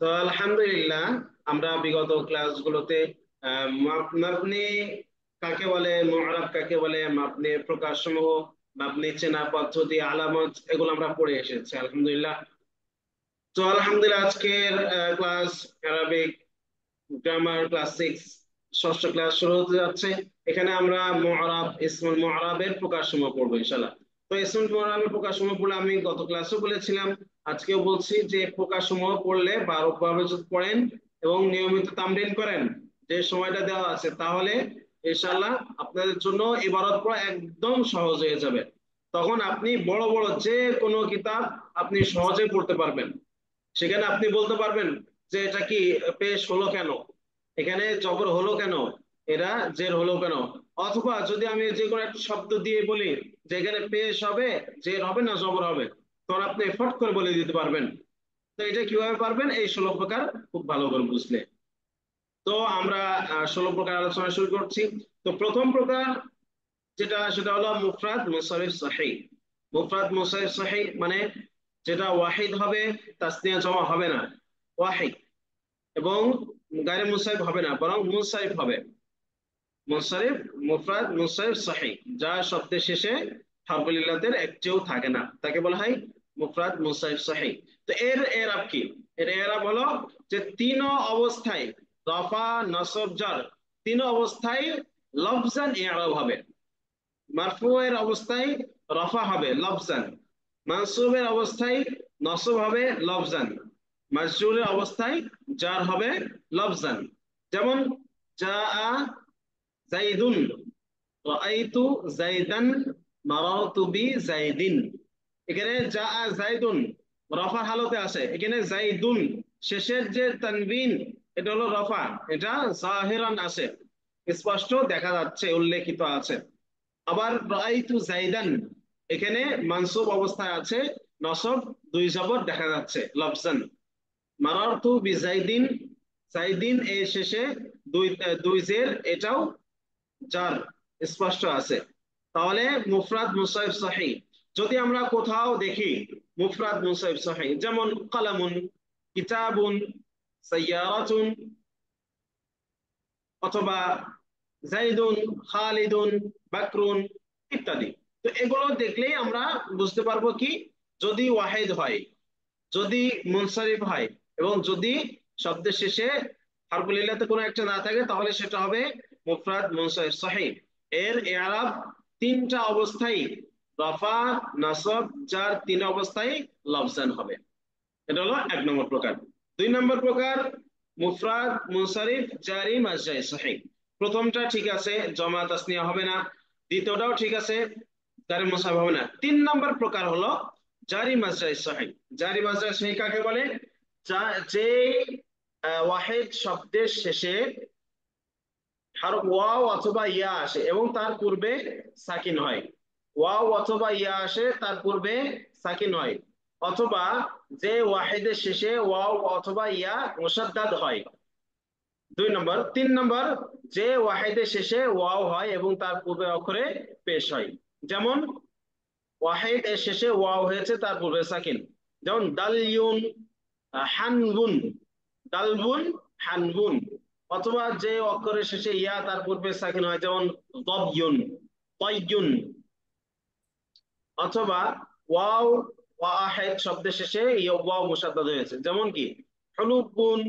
তো আলহামদুলিল্লাহ, আমরা বিগত ক্লাসগুলোতে মাবনি কাকে বলে, মুআরাব কাকে বলে, মাবনি প্রকারসমূহ, মাবনি চেনা পদ্ধতি, আলামত, এগুলো আমরা পড়ে এসেছি আলহামদুলিল্লাহ। তো আলহামদুলিল্লাহ আজকের ক্লাস আরবিক গ্রামার ক্লাস 6 ষষ্ঠ ক্লাস শুরু হতে যাচ্ছে। এখানে আমরা মুআরাব, ইসমুল মুআরাবের প্রকারসমূহ পড়বো ইনশাআল্লাহ। তো ইসমুল মুআরাবের প্রকারসমূহ পড়লে আমি গত ক্লাসেও বলেছিলাম, আজকেও বলছি যে প্রকারসমূহ পড়লে বারবার যদি পড়েন এবং নিয়মিত তামরিন করেন যে সময়টা দেওয়া আছে, তাহলে ইনশাআল্লাহ আপনাদের জন্য ইবারত পড়া একদম সহজ হয়ে যাবে। তখন আপনি বড় বড় যে কোনো কিতাব আপনি সহজে পড়তে পারবেন। সেখানে আপনি বলতে পারবেন যে এটা কি পেশ হলো কেন, এখানে জবর হলো কেন, এরা জের হলো কেন। অথবা যদি আমি যে কোনো একটা শব্দ দিয়ে বলি যে এখানে পেশ হবে, জের হবে না জবর হবে, তখন আপনি ফট করে বলে দিতে পারবেন। তো এটা কিভাবে পারবেন? এই 16 প্রকার খুব ভালো করে বুঝলে। তো আমরা 16 প্রকার আলোচনা শুরু করছি। তো প্রথম প্রকার যেটা, সেটা হলো মুফরাদ মুনসারিফ সহিহ। মুফরাদ মুনসারিফ সহিহ মানে যেটা ওয়াহিদ হবে, তাসনিয়া জমা হবে না, ওয়াহিদ। এবং গায়রে মুনসারিফ হবে না, বরং মুনসারিফ হবে। মুনসারিফ, মুফরাদ মুনসারিফ সহিহ, যা শব্দের শেষে হারফুল ইল্লাতের একটিও থাকে না, তাকে বলা হয় মুফরাদ মুনসারিফ সহিহ। তো এর এরাব কি? এর এরাব হলো যে তিন অবস্থায়, রফা নসব জার, তিন অবস্থায় লফজান ইআরাব হবে। মারফু এর অবস্থায় রফা হবে লফজান, মানসুবের অবস্থায় নসব হবে লফজান, মাজরুরের অবস্থায় জার হবে লফজান। যেমন জাআ জাইদুন, রাআইতু জাইদান, মারারতু বি জাইদিন। এখানে জাআ জাইদুন রফার হালতে আছে, এখানে জাইদুন শেষের যে তানবিন, এটা হলো রফা, এটা জাহিরান আছে, স্পষ্ট দেখা যাচ্ছে, উল্লেখিত আছে। আবার রাআইতু জাইদান, এখানে মানসুব অবস্থায় আছে, নসব দুই জবর দেখা যাচ্ছে লফজান। মারারতু বিজাইদিন, জাইদিন এর শেষে দুই দুই জের, এটাও জার, স্পষ্ট আছে। তাহলে মুফরাদ মুনসারিফ সহিহ যদি আমরা কোথাও দেখি, মুফরাদ মুনসারিফ সহিহ যেমন কলামুন, কিতাবুন, সাইয়ারাতুন, অথবা জাইদুন, খালিদুন, বাকরুন ইত্যাদি। তো এগুলো দেখলেই আমরা বুঝতে পারবো কি, যদি ওয়াহিদ হয়, যদি মুনসারিফ হয়, এবং যদি শব্দের শেষে হারফুল ইল্লাতে কোনো একটা না থাকে, তাহলে সেটা হবে মুফরাদ মুনসারিফ সহিহ। এর ইআরাব তিনটা অবস্থায়, রফা নাসব জার, তিন অবস্থায় লফজান হবে। এটা হলো এক নম্বর প্রকার। দুই নম্বর প্রকার মুফরাদ মুনসারিফ জারি মাজজাই সহিহ। প্রথমটা ঠিক আছে, জমা তাসনিয়া হবে না। দ্বিতীয়টাও ঠিক আছে, জারি মুনসারিফ হবে না। তিন নম্বর প্রকার হলো জারি মাজজাই সহিহ। জারি মাজজাই সহিহ কাকে বলে? যে ওয়াহিদ শব্দের শেষে হরফ ওয়াও অথবা ইয়া আসে এবং তার পূর্বে সাকিন হয়। ওয়াও অথবা ইয়া আসে, তার পূর্বে সাকিন হয়। অথবা যে ওয়াহিদের শেষে ওয়াও অথবা ইয়া মুশাদ্দাদ হয়। দুই নম্বর। তিন নম্বর, যে ওয়াহিদের শেষে ওয়াও হয় এবং তার পূর্বে অক্ষরে পেশ হয়। যেমন ওয়াহিদ এর শেষে ওয়াও হয়েছে, তার পূর্বে সাকিন। যেমন দালইউন, হানবুন, দালবুন, হানবুন। অথবা যে অক্ষরের শেষে ইয়া, তার পূর্বে সাকিন হয়, যেমন দবইউন, তয়ুন। অথবা ওয়াও ওয়াহিদ শব্দের শেষে ওয়াও মুশাদ্দাদ হয়েছে, যেমন কি হুলুবুন,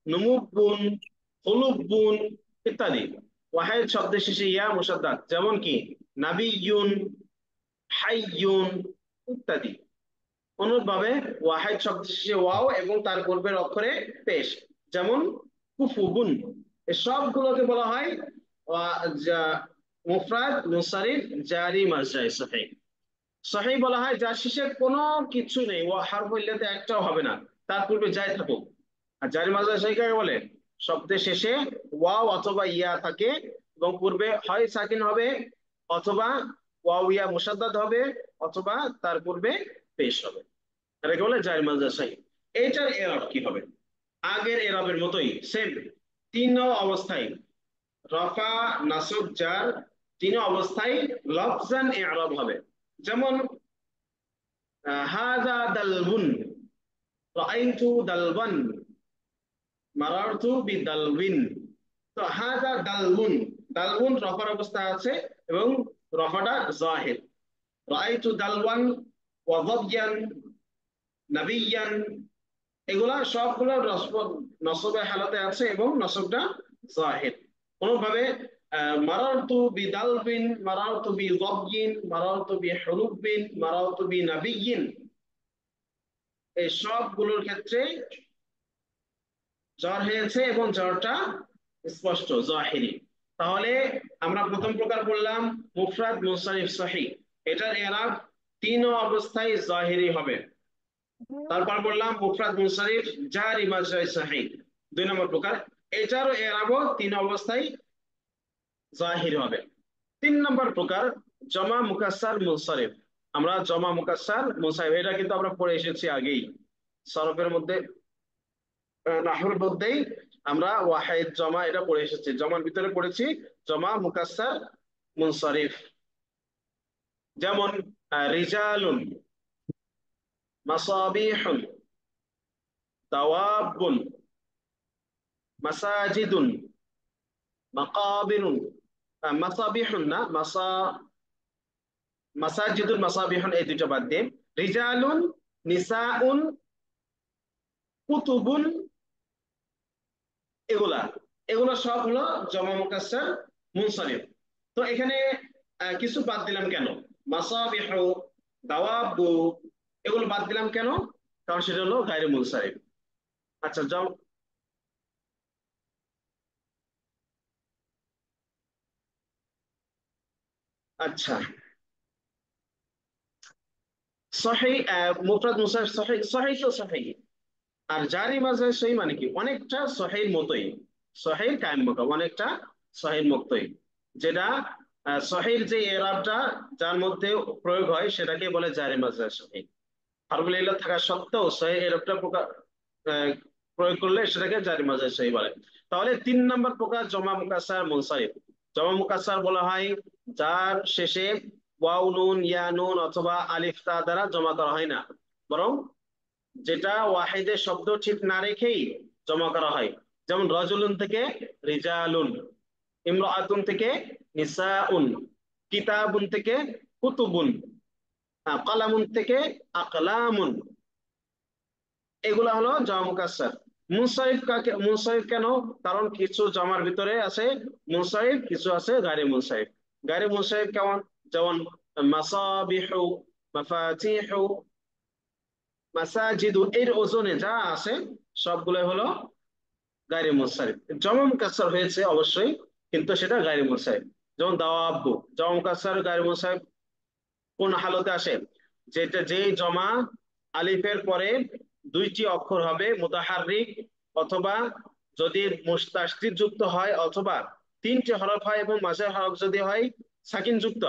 নুমুবুন, হুলুবুন ইত্যাদি। ওয়াহিদ শব্দের শেষে ইয়া মুশাদ্দাদ, যেমন কি নাবিয়ুন, হাইয়ুন ইত্যাদি। অনুরূপভাবে ওয়াহিদ শব্দের শেষে ওয়াও এবং তার পূর্বের অক্ষরে পেশ, যেমন কুফুবুন। এই সবগুলোকে বলা হয় মুফরাদ মুনসারিফ জারি মাজজাই সহিহ। সহিহ বলা হয় যার শেষে কোনো কিছু নেই, ও হারফুল ইল্লাতে একটাও হবে না, তার পূর্বে যাই থাকুক। আর জারি মাজজাই সহিহ কাকে বলে? শব্দের শেষে ওয়াও অথবা ইয়া থাকে এবং পূর্বে হয় সাকিন হবে, অথবা ওয়াও ইয়া মুশাদ্দাদ হবে, অথবা তার পূর্বে পেশ হবে। এটাকে বলে জারি মাজজাই সহিহ। এইটার এরব কি হবে? আগের এরবের মতোই সেম, তিন অবস্থায়, রফা নাসব জার, তিন অবস্থায় লফজান ইআরাব হবে। যেমন হাযা দালবুন, রাআইতু দালবান, মারারতু বিদালবিন। তো হাদা দালবুন, দালবুন রফার অবস্থা আছে এবং রফাটা জাহির। রাআইতু দালওয়ান ওয়া যাবয়ান নাবিয়ান, এগুলা সবগুলো নসবের হালতে আছে এবং নসবটা জাহির। কোনোভাবে মারারতু বিদালবিন, মারারতু বিযাবয়িন, মারারতু বিহুরুবিন, মারারতু বিনাবিয়িন, এই সবগুলোর ক্ষেত্রে জ্বর হয়েছে এবং জ্বরটা স্পষ্ট জাহিরি। তাহলে আমরা প্রথম প্রকার বললাম মুফরাদ মুনসারিফ সহিহ, এটার এরাব তিন অবস্থায় জাহিরি হবে। তারপর বললাম মুফরাদ মুনসারিফ জারি মাজরাই সহিহ, দুই নম্বর প্রকার, এটারও এরাবও তিন অবস্থায় জাহির হবে। তিন নম্বর প্রকার জমা মুকাসসার মুনসারিফ। আমরা জমা মুকাসসার মুনসারিফ এটা কিন্তু আমরা পড়ে এসেছি আগেই সরফের মধ্যে, নাহর মধ্যেই আমরা ওয়াহিদ জমা এটা পড়ে এসেছি, জমার ভিতরে পড়েছি জমা মুকাসসার মুনসারিফ। যেমন রিজালুন, মাসাবিহুন, দাওয়াবুন, মাসাজিদুন, মাকাবিরুন, মাসাবিহুন না মাসাজিদুন মাসাবিহুন, এই দুটো বাদ দিয়ে রিজালুন, নিসাউন, কুতুবুন, এগুলা এগুলো সব হলো জমা মুকাসসার মুনসারিফ। তো এখানে কিছু বাদ দিলাম কেন? মাসাবিহু, দাওয়াবু, এগুলো বাদ দিলাম কেন? কারণ সেটা হলো গায়রে মুনসারিফ। আচ্ছা আচ্ছা, সহিহ মুফরাদ মুনসারিফ সহিহ, সহিহ তো সহিহ। আর জারি মাজহার সহি মানে কি? অনেকটা সহির মতোই, সহির কায়েম মাকাম অনেকটা সহির মতোই, যেটা সহির যে এরাবটা যার মধ্যে প্রয়োগ হয় সেটাকে বলে জারি মাজহার সহি। হারফুল ইল্লাত থাকা সত্ত্বেও সহি এরাবটা আহ, প্রয়োগ করলে সেটাকে জারি মাজহার সহি বলে। তাহলে তিন নম্বর প্রকার জমা মুকাসসার মুনসারিফ। জমা মুকাসসার বলা হয় যার শেষে ওয়াও নুন ইয়া নুন অথবা আলিফ তা দ্বারা জমা করা হয় না, বরং যেটা ওয়াহিদের শব্দ ঠিক না রেখেই জমা করা হয়। যেমন রজুলুন থেকে রিজালুন, ইমরাআতুন থেকে নিসাউন, কিতাবুন থেকে কুতুবুন, কালামুন থেকে আকলামুন, এগুলা হলো জমা মুকাসসার। মুনসারিফ কাকে মুনসারিফ কেন? কারণ কিছু জমার ভিতরে আছে মুনসারিফ, কিছু আছে গায়রে মুনসারিফ। গায়রে মুনসারিফ কেমন? যেমন মাসাবিহু, মাফাতিহু, মাসাজিদু, এর ওজনে যা আছে সবগুলো হলো গায়রে মুনসারিফ। জমা মুকাসসার হয়েছে অবশ্যই, কিন্তু সেটা গায়রে মুনসারিফ। যেমন দাওয়াবু, জমা মুকাসসার গায়রে মুনসারিফ কোন হালতে আসে? যেটা যেই জমা আলিফের পরে দুইটি অক্ষর হবে মুতাহাররিক, অথবা যদি মুস্তাসদিদ যুক্ত হয়, অথবা তিনটি হরফ হয় এবং মাঝের হরফ যদি হয় সাকিন যুক্ত,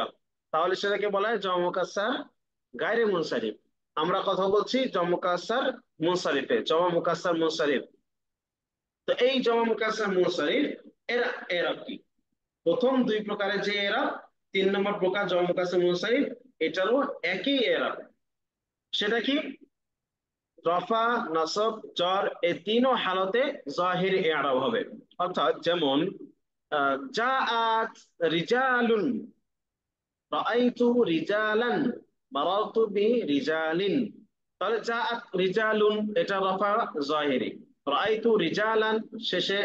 তাহলে সেটাকে বলা হয় জমা মুকাসসার গায়রে মুনসারিফ। আমরা কথা বলছি জমা মুকাসসার মুনসারিফে, জমা মুকাসসার মুনসারিফ। তো এই জমা মুকাসসার মুনসারিফ এর এরাব কি? প্রথম দুই প্রকারের যে এরাব, তিন নম্বর প্রকার জমা মুকাসসার মুনসারিফ, এটারও একই এরাব। সেটা কি? রফা, নাসব, জ্বর এই তিনও হালতে জাহির এরাব হবে। অর্থাৎ যেমন জাআত রিজালুন, রাআইতু রিজালান, মারারতু বিরিজালিন। তাহলে জাআত রিজালুন এটা রফা জাহিরি, রাআইতু রিজালান শেষে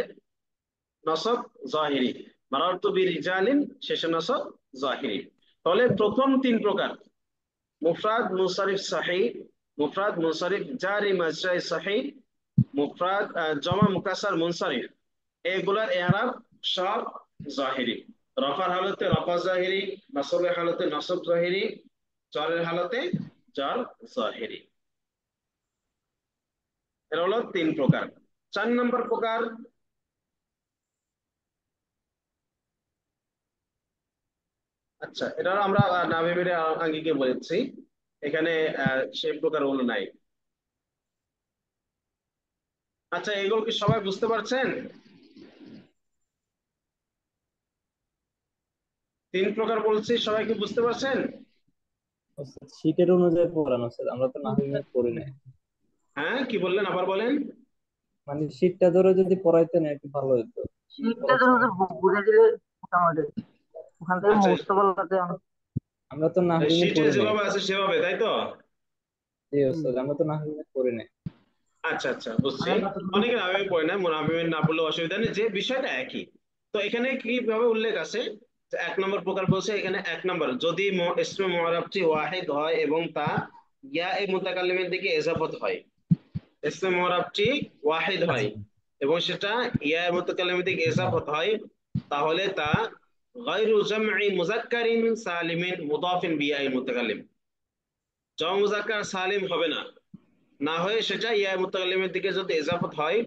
নসব জাহিরি, মারারতু বিরিজালিন শেষে নসব জাহিরি। তাহলে প্রথম তিন প্রকার মুফরাদ মুনসারিফ সহিহ, মুফরাদ মুনসারিফ জারি মাজরাই সহিহ, মুফরাদ জমা মুকাসসার মুনসারিফ, এগুলার এরাব সব জাহিরি। রফার হালতে রফা জাহিরি, নসবের হালতে নসব জাহিরি, জরের হালতে জর জাহিরি। এর হলো তিন প্রকার। চার নম্বর প্রকার, আচ্ছা এটা আমরা নাভি আঙ্গিকে বলেছি, এখানে সেই প্রকার গুলো নাই। আচ্ছা এগুলো কি সবাই বুঝতে পারছেন? তিন প্রকার বলছি, সবাই কি বুঝতে পারছেন? ওস্তাদ শীটের অনুযায়ী পড়ানো স্যার, আমরা তো নাহু পড়ি নাই। হ্যাঁ কি বললেন, আবার বলেন। মানে শীটটা ধরে যদি পড়াইতেন একটু ভালো হতো। কি শীটটা তো পড়াচ্ছেন হুজুর আপনি? বুঝে দিলে মোটামুটি ওখান থেকে আচ্ছা, মুখস্থ বলাতে আমরা তো নাহবিনে শিটে পড়ি নাই। যেভাবে আছে সেভাবে, তাই তো? জি ওস্তাদ, আমরা তো নাহবিনে পড়ি নাই। আচ্ছা আচ্ছা, বুঝছি। মানে যতটুকু অনেকের আমি পড়ে না, মোনাফিমের না পড়লে অসুবিধা নেই, যে বিষয়টা একই। তো এখানে কিভাবে উল্লেখ আছে, যে 1 নম্বর প্রকার বলছে এখানে, 1 নম্বর, যদি ইসমে মুআরাবটি ওয়াহিদ হয় এবং তা ইয়া এ মুতাকাল্লিমের দিকে ইজাফত হয়। ইসমে মুআরাবটি ওয়াহিদ হয় এবং সেটা ইয়া এ মুতাকাল্লিমের দিকে ইজাফত হয়, তাহলে তা গায়রু জামঈ মুযাক্কারিন সালিমিন মুদাফিন বিয়া এ মুতাকাল্লিম, জমা মুযাক্কার সালিম হবে না। না হয়ে সেটা ইয়া মুতাকাল্লিমের দিকে যদি ইজাফত হয়,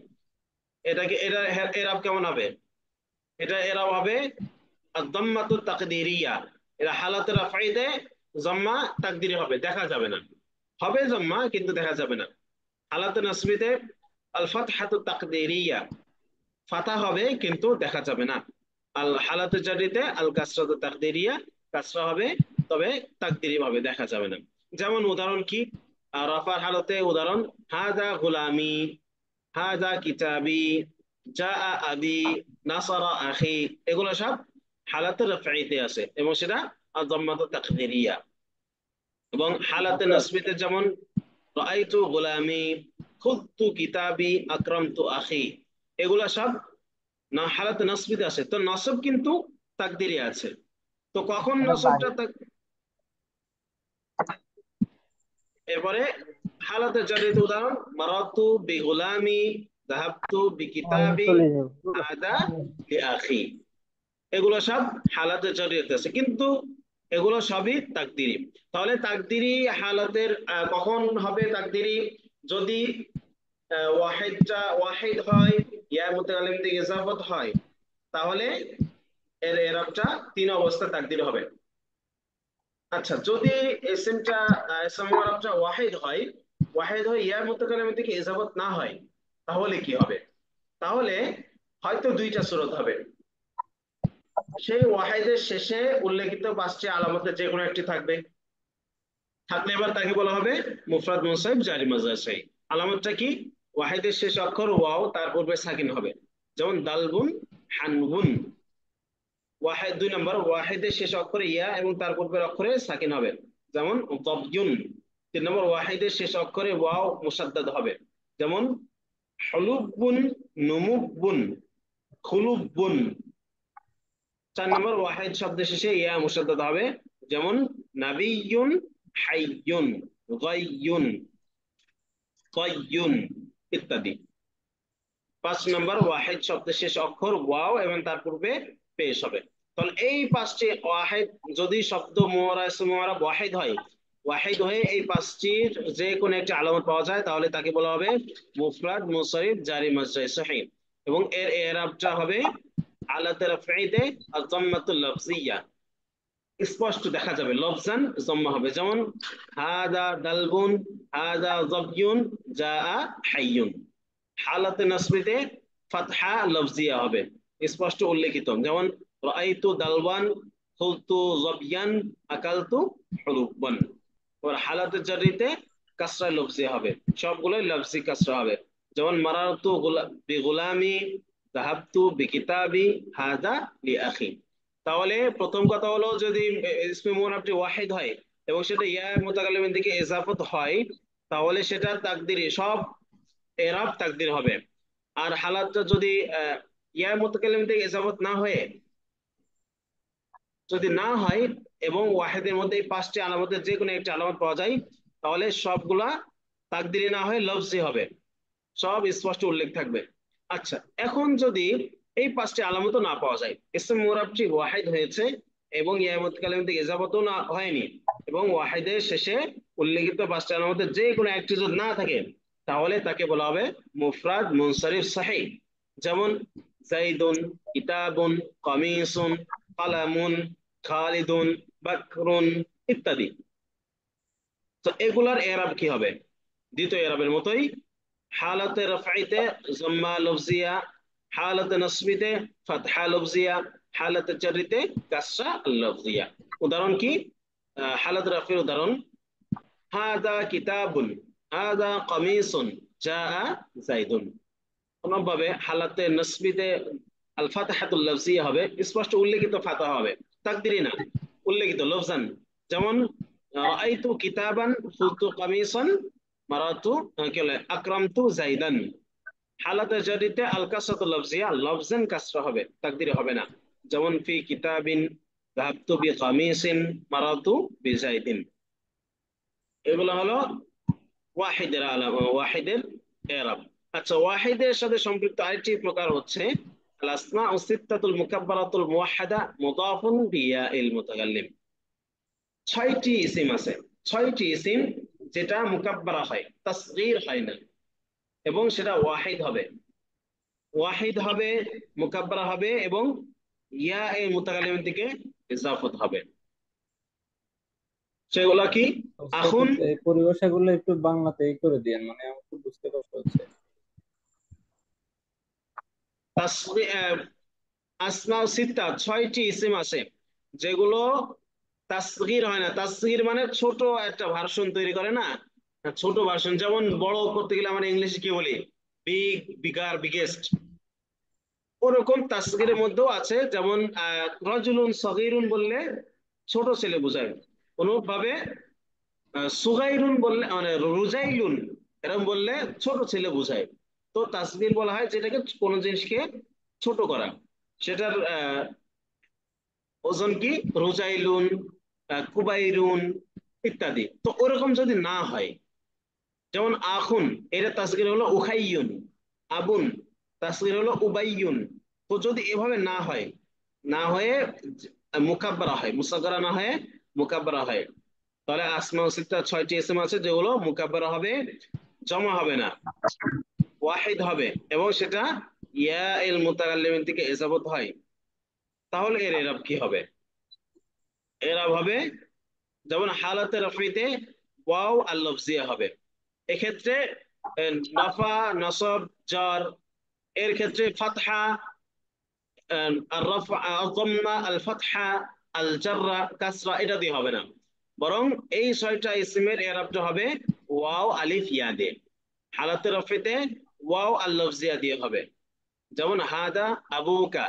এটাকে এটা এরাব কেমন হবে? এটা এরাব হবে আদ-দাম্মাতু তাকদীরিয়া। এটা হালাতে রাফঈতে জম্মা তাকদীরি হবে, দেখা যাবে না। হবে জম্মা কিন্তু দেখা যাবে না। হালাতে নাসবিতে আল ফাতহাতু তাকদীরিয়া, ফাতা হবে কিন্তু দেখা যাবে না। আল হালাতে জারিতে আল কাসরাতু তাকদীরিয়া, কাসরা হবে তবে তাকদীরি ভাবে দেখা যাবে না। যেমন উদাহরণ কি, রাফার হালতে উদাহরণ, হাযা গুলামি, হাযা কিতাবি, জাআ আবি, নাসারা আখি, এগুলো সব হালাতে রাফঈতে আছে এবং সেটা আয-যাম্মাতু তাকদীরিয়া। এবং হালাতে ওস্তাদ, নাসবিতে যেমন রাআইতু গুলামি, খুযতু কিতাবি, আকরামতু আখি, এগুলা সব না হালাতে নাসবিতে আছে। তো নসব কিন্তু তাকদীরে আছে। তো কখন নসবটা এরপরে হালাতে জারিতে উদাহরণ, মারাতু বিগুলামি, যাহাবতু বিকিতাবি, চলে যাবে। হাদা লিআখি, এগুলো সব হালাতে জারিতে আছে, কিন্তু এগুলো সবই তাকদিরি। তাহলে তাকদিরি হালাতের কখন হবে তাকদিরি? যদি ওয়াহিদটা ওয়াহিদ হয়, ইয়া মুতাকাল্লিম থেকে ইজাফত হয়, তাহলে এর এরাবটা 3 অবস্থা তাকদির হবে। আচ্ছা, যদি ইসমটা ইসম মুআরাবটা ওয়াহিদ হয়, ওয়াহিদ হয়ে ইয়া মুতাকাল্লিম থেকে ইজাফত না হয়, তাহলে কি হবে? তাহলে হয়তো 2টা সূরত হবে। সেই ওয়াহিদের শেষে উল্লেখিত 5টি আলামতের যে কোনো একটি থাকবে। থাকলে এবার তাকে বলা হবে মুফরাদ মুনসারিফ জারি মাজরুর। আলামতটা কি? ওয়াহিদের শেষ অক্ষর ওয়াও, তার পূর্বে সাকিন হবে, যেমন দালবুন, হানবুন। ওয়াহিদ 2 নম্বর, ওয়াহিদের শেষ অক্ষরে ইয়া এবং তার পূর্বের অক্ষরে সাকিন হবে, যেমন দাবয়ুন। 3 নম্বর, ওয়াহিদের শেষ অক্ষরে ওয়াও মুসাদ্দাদ হবে, যেমন হলুবুন, নুমুবুন, খুলুবুন। 4 নম্বর, ওয়াহিদ শব্দের শেষে ইয়া মুসাদ্দাদ হবে, যেমন নাবিয়ুন, হাইয়ুন, গাইয়ুন, কয়ুন ইত্যাদি। 5 নম্বর, ওয়াহিদ শব্দের শেষ অক্ষর ওয়াও এবং তার পূর্বে পেশ হবে। তাহলে এই 5টি ওয়াহিদ, যদি শব্দ মুআরাব ওয়াহিদ হয়, ওয়াহিদ হয়ে এই 5টির যে কোনো একটি আলামত পাওয়া যায়, তাহলে তাকে বলা হবে মুফরাদ মুনসারিফ জারি মাজরুর সহিহ। এবং এর ইরাবটা হবে হালাতে রাফঈতে আয-যাম্মাতুল লাফজিয়া, স্পষ্ট দেখা যাবে, লফজান জম্মা হবে, যেমন হাদা দালবুন, হাদা যাবয়ুন, জাআ হাইয়ুন। হালাতে নাসবিতে ফাতহা লফজিয়া হবে, স্পষ্ট উল্লেখিত, যেমন রাআইতু দালওয়ান, খুলতু যাবয়ান, আকালতু হুলুবান। আর হালাতে জারিতে কাসরা লফজিয়া হবে, সবগুলোই লফজি কাসরা হবে, যেমন মারারতু বিগুলামি, যাহাবতু বিকিতাবি, হাদা লিআখি। তাহলে প্রথম কথা হলো, যদি ইসমে মুআরাবটি ওয়াহিদ হয় এবং সেটা ইয়া মুতাকাল্লিমের দিকে ইজাফত হয়, তাহলে সেটা তাকদিরি, সব এরাব তাকদির হবে। আর হালাতটা যদি ইয়া মুতাকাল্লিম থেকে ইজাফত না হয়ে, যদি না হয় এবং ওয়াহিদের মধ্যে এই 5টি আলামতের যে কোনো একটি আলামত পাওয়া যায়, তাহলে সবগুলা তাকদিরি না হয়ে লফজি হবে, সব স্পষ্ট উল্লেখ থাকবে। আচ্ছা, এখন যদি এই 5টি আলামতও না পাওয়া যায়, ইসম মুরাবটি ওয়াহিদ হয়েছে এবং ইয়া মুতাকাল্লিম থেকে ইজাফতও না হয়নি, এবং ওয়াহিদের শেষে উল্লেখিত 5টি আলামতের যে কোনো একটি যদি না থাকে, তাহলে তাকে বলা হবে মুফরাদ মুনসারিফ সহিহ। যেমন যাইদুন, কিতাবুন, কামিসুন, কালামুন, খালিদুন, বাকরুন ইত্যাদি। তো এগুলার এরাব কি হবে? দ্বিতীয় এরাবের মতোই, হালাতে রাফঈতে জম্মা লফজিয়া, হালাতে নাসবিতে ফাতহা লফজিয়া, হালাতে জারিতে কাসরা লফজিয়া। উদাহরণ কি? হালাতে রাফির উদাহরণ, হাদা কিতাবুন, হাদা কামিসুন, জাআ যাইদুন। অনুরূপভাবে হালাতে নসবিতে আল ফাতহাতুল লাফজিয়া হবে, স্পষ্ট উল্লেখিত ফাতহা হবে, তাকদিরি না, উল্লেখিত লফজান। যেমন রাআইতু কিতাবান ফুলতু কামিসান মারাতু কি বলে আকরামতু জাইদান। হালাতে জারিতে আল কাসরাতুল লাফজিয়া লফজান কাসরা হবে, তাকদিরে হবে না। যেমন ফি কিতাবিন যাহাবতু বিকামিসিন মারাতু বিজাইদিন। এগুলো হলো ওয়াহিদের আলামা, ওয়াহিদের এরাব। আচ্ছা, ওয়াহিদের সাথে সম্পৃক্ত আরেকটি প্রকার হচ্ছে আল আসমাউ সিত্তাতুল মুকাব্বারাতুল মুওয়াহহাদা মুদাফুন বিয়াইল মুতাকাল্লিম। 6টি ইসিম আছে, 6টি ইসিম যেটা মুকাব্বারা হয়, তাসগীর হয় না, এবং সেটা ওয়াহিদ হবে, ওয়াহিদ হবে, মুকাব্বারা হবে, এবং ইয়া এর মুতাকাল্লিমের দিকে ইজাফত হবে। সেগুলা কি? উস্তাদ, আখুন, এই পরিভাষাগুলো একটু বাংলাতে করে দিয়েন, মানে আমার খুব বুঝতে কষ্ট হচ্ছে। আসমাউ সিত্তা, 6টি ইসিম আছে যেগুলো তাসগীর হয় না। তাসগীর মানে ছোট একটা ভার্সন তৈরি করে না, ছোট ভার্সন। যেমন বড় করতে গেলে আমরা ইংলিশে কি বলি? Big, bigger, biggest. ওরকম তাসগীরের মধ্যেও আছে, যেমন রাজুলুন সগীরুন বললে ছোট ছেলে বোঝায়, অনুরূপভাবে সুগাইরুন বললে মানে রুজাইলুন এরকম বললে ছোট ছেলে বোঝায়। তো তাসগীর বলা হয় যেটাকে কোনো জিনিসকে ছোট করা। সেটার ওজন কি? রুজাইলুন, কুবাইরুন ইত্যাদি। তো ওরকম যদি না হয়, যেমন আখুন, এটা তাসগীর হলো উখাইয়ুন, আবুন তাসগীর হলো উবাইয়ুন। তো যদি এভাবে না হয়, না হয়ে মুকাব্বারা হয়, মুসাগগারা না হয়ে মুকাব্বারা হয়, তাহলে আসমাউ সিত্তা 6টি ইসম আছে যেগুলো মুকাব্বারা হবে, জমা হবে না, ওয়াহিদ হবে, এবং সেটা ইয়া ইল মুতাকাল্লিমের দিকে ইজাফত হয়। তাহলে এর এরাব কি হবে? এরাব হবে যেমন হালাতে রফিতে ওয়াও আল লফজিয়া হবে। এক্ষেত্রে নাফা, নসব, জার, এর ক্ষেত্রে ফাতহা, আর রাফা, আল-যাম্মা, আল ফাতহা, আল জাররা, কাসরা এটা দিয়ে হবে না, বরং এই 6টা ইসমের এরাবটা হবে ওয়াও আলিফ ইয়া দিয়ে। হালাতে রফিতে ওয়াও আল লফজিয়া দিয়ে হবে। যেমন হাদা আবুকা,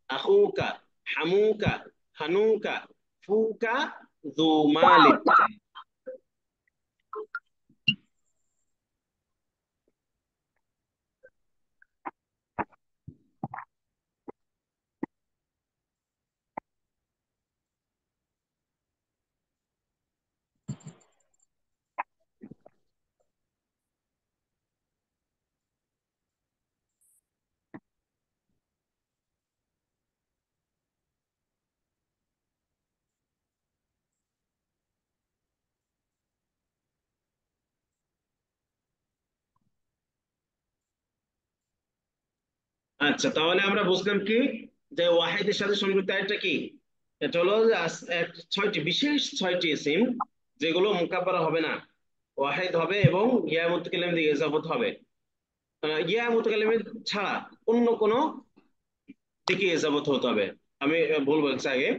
আখুকা, হামুকা, হানুকা, ফুকা, যু মালিন। আচ্ছা, তাহলে আমরা বুঝলাম কি, যে ওয়াহিদের সাথে সম্পৃক্ত আরেকটা কি, এটা হলো যে 6টি বিশেষ 6টি ইসিম যেগুলো মুকাব্বারা হবে না, ওয়াহিদ হবে, এবং ইয়া মুতাকাল্লিম দিয়ে ইজাফত হবে। ইয়া মুতাকাল্লিম ছাড়া অন্য কোনো দিকে ইজাফত হতে হবে। আমি ভুল বলছি আগে,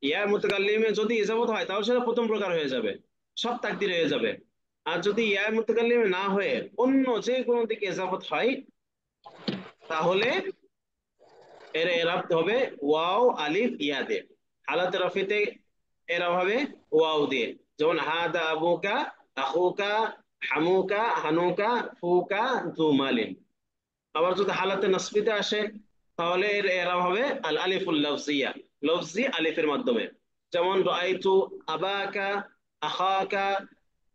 ইয়া মুতাকাল্লিমে যদি ইজাফত হয় তাহলে সেটা প্রথম প্রকার হয়ে যাবে, সব তাকদির হয়ে যাবে। আর যদি ইয়া মুতাকাল্লিমে না হয়ে অন্য যে কোনো দিকে ইজাফত হয়, তাহলে এর এরাব হবে ওয়াও আলিফ ইয়া দিয়ে। হালাতে রফিতে এরাব হবে ওয়াও দিয়ে, যেমন হাদা আবুকা, আখুকা, হামুকা, হানুকা, ফুকা, যু মালিন। আবার যদি হালাতে নাসবিতে আসে, তাহলে এর এরাব হবে আল আলিফুল লাফজিয়া, লফজি আলিফের মাধ্যমে। যেমন রাআইতু আবাকা, আখাকা,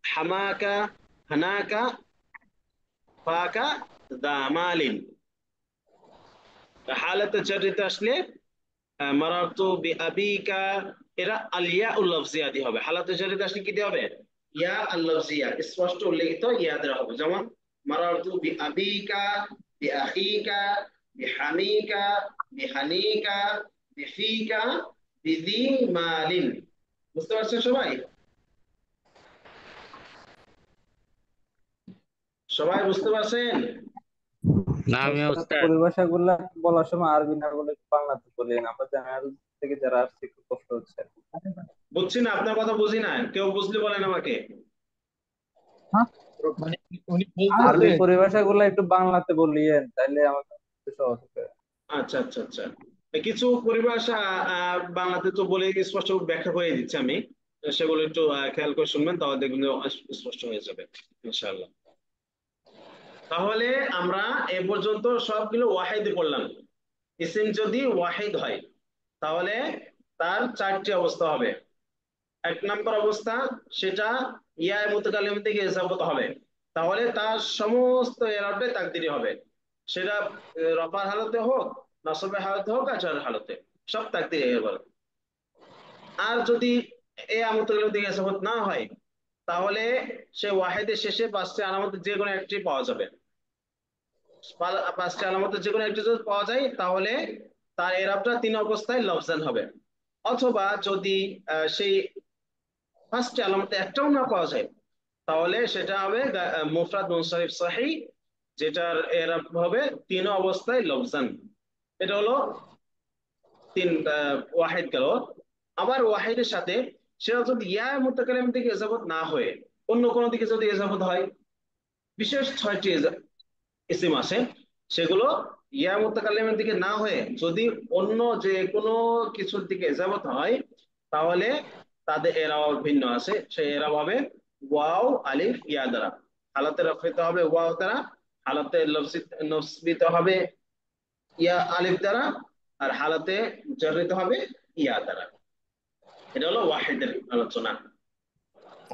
হামাকা, হানাকা, ফাকা, দা মালিন। হালাতে জারিতে আসলে মারারতু বিআবিকা, এরা আলিয়া উল লাফজিয়া দিয়ে হবে। হালাতে জারিতে আসলে কি দিয়ে হবে? ইয়া আল লাফজিয়া, স্পষ্ট উল্লেখিত ইয়া দেওয়া হবে। যেমন মারারতু বিআবিকা, বিআখিকা, বিহামিকা, বিহানিকা, বিফিকা, বিযি মালিন। বুঝতে পারছেন সবাই? সবাই বুঝতে পারছেন? না আমি উস্তাদ, উস্তাদ। পরিভাষাগুলা বলার সময় আরবি না বলে একটু বাংলাতে বলেন, আমরা জেনারেল থেকে যারা আসছে একটু কষ্ট হচ্ছে। বুঝছি না, আপনার কথা বুঝি না, কেউ বুঝলে বলেন আমাকে। হ্যাঁ, মানে উনি আরবি আসছে। বলতেছে পরিভাষাগুলো একটু বাংলাতে বলিয়েন, তাইলে আমাকে সহজ হবে। আচ্ছা আচ্ছা আচ্ছা, কিছু পরিভাষা বাংলাতে তো বলে স্পষ্ট ব্যাখ্যা করে দিচ্ছি আমি, সেগুলো একটু খেয়াল করে শুনবেন, তাহলে দেখবেন যে স্পষ্ট হয়ে যাবে ইনশাআল্লাহ। তাহলে আমরা এ পর্যন্ত সবগুলো ওয়াহিদ করলাম। ইসিম যদি ওয়াহিদ হয় তাহলে তার চারটি অবস্থা হবে। এক নম্বর অবস্থা, সেটা ইয়া মুতাকাল্লিম থেকে ইজাফত হবে, তাহলে তার সমস্ত এরাবে তাকদিরি হবে। সেটা রফার হালতে হোক, নাসবের হালতে হোক, আর জারের হালতে, সব তাকদিরি হয়ে গেল। আর যদি এ মুতাকাল্লিম থেকে ইজাফত না হয় তাহলে সে ওয়াহিদের শেষে পাঁচটি আলামতের যে কোনো একটি পাওয়া যাবে। পাঁচটি আলামতের যে কোনো একটি যদি পাওয়া যায় তাহলে তার এরাবটা তিন অবস্থায় লফজান হবে। অথবা যদি সেই পাঁচটি আলামতে একটাও না পাওয়া যায় তাহলে সেটা হবে মুফরাদ মুনসারিফ সহিহ, যেটার এরাব হবে তিন অবস্থায় লফজান। এটা হলো তিন ওয়াহিদ গেল। আবার ওয়াহিদের সাথে সেটা যদি ইয়া মুতাকাল্লিম থেকে ইজাফত না হয়ে অন্য কোনো দিকে যদি ইজাফত হয়, বিশেষ ছয়টি ইসিম আছে, সেগুলো ইয়া মুতাকাল্লিমের দিকে না হয়ে যদি অন্য যে কোনো কিছুর দিকে ইজাফত হয় তাহলে তাদের এরাও ভিন্ন আছে। সেই এরাব হবে ওয়াও আলিফ ইয়া দ্বারা। হালাতে রফিতে হবে ওয়াও দ্বারা, হালাতে নসবিতে হবে ইয়া আলিফ দ্বারা, আর হালাতে জাররিতে হবে ইয়া দ্বারা। এটা হলো ওয়াহিদের আলোচনা।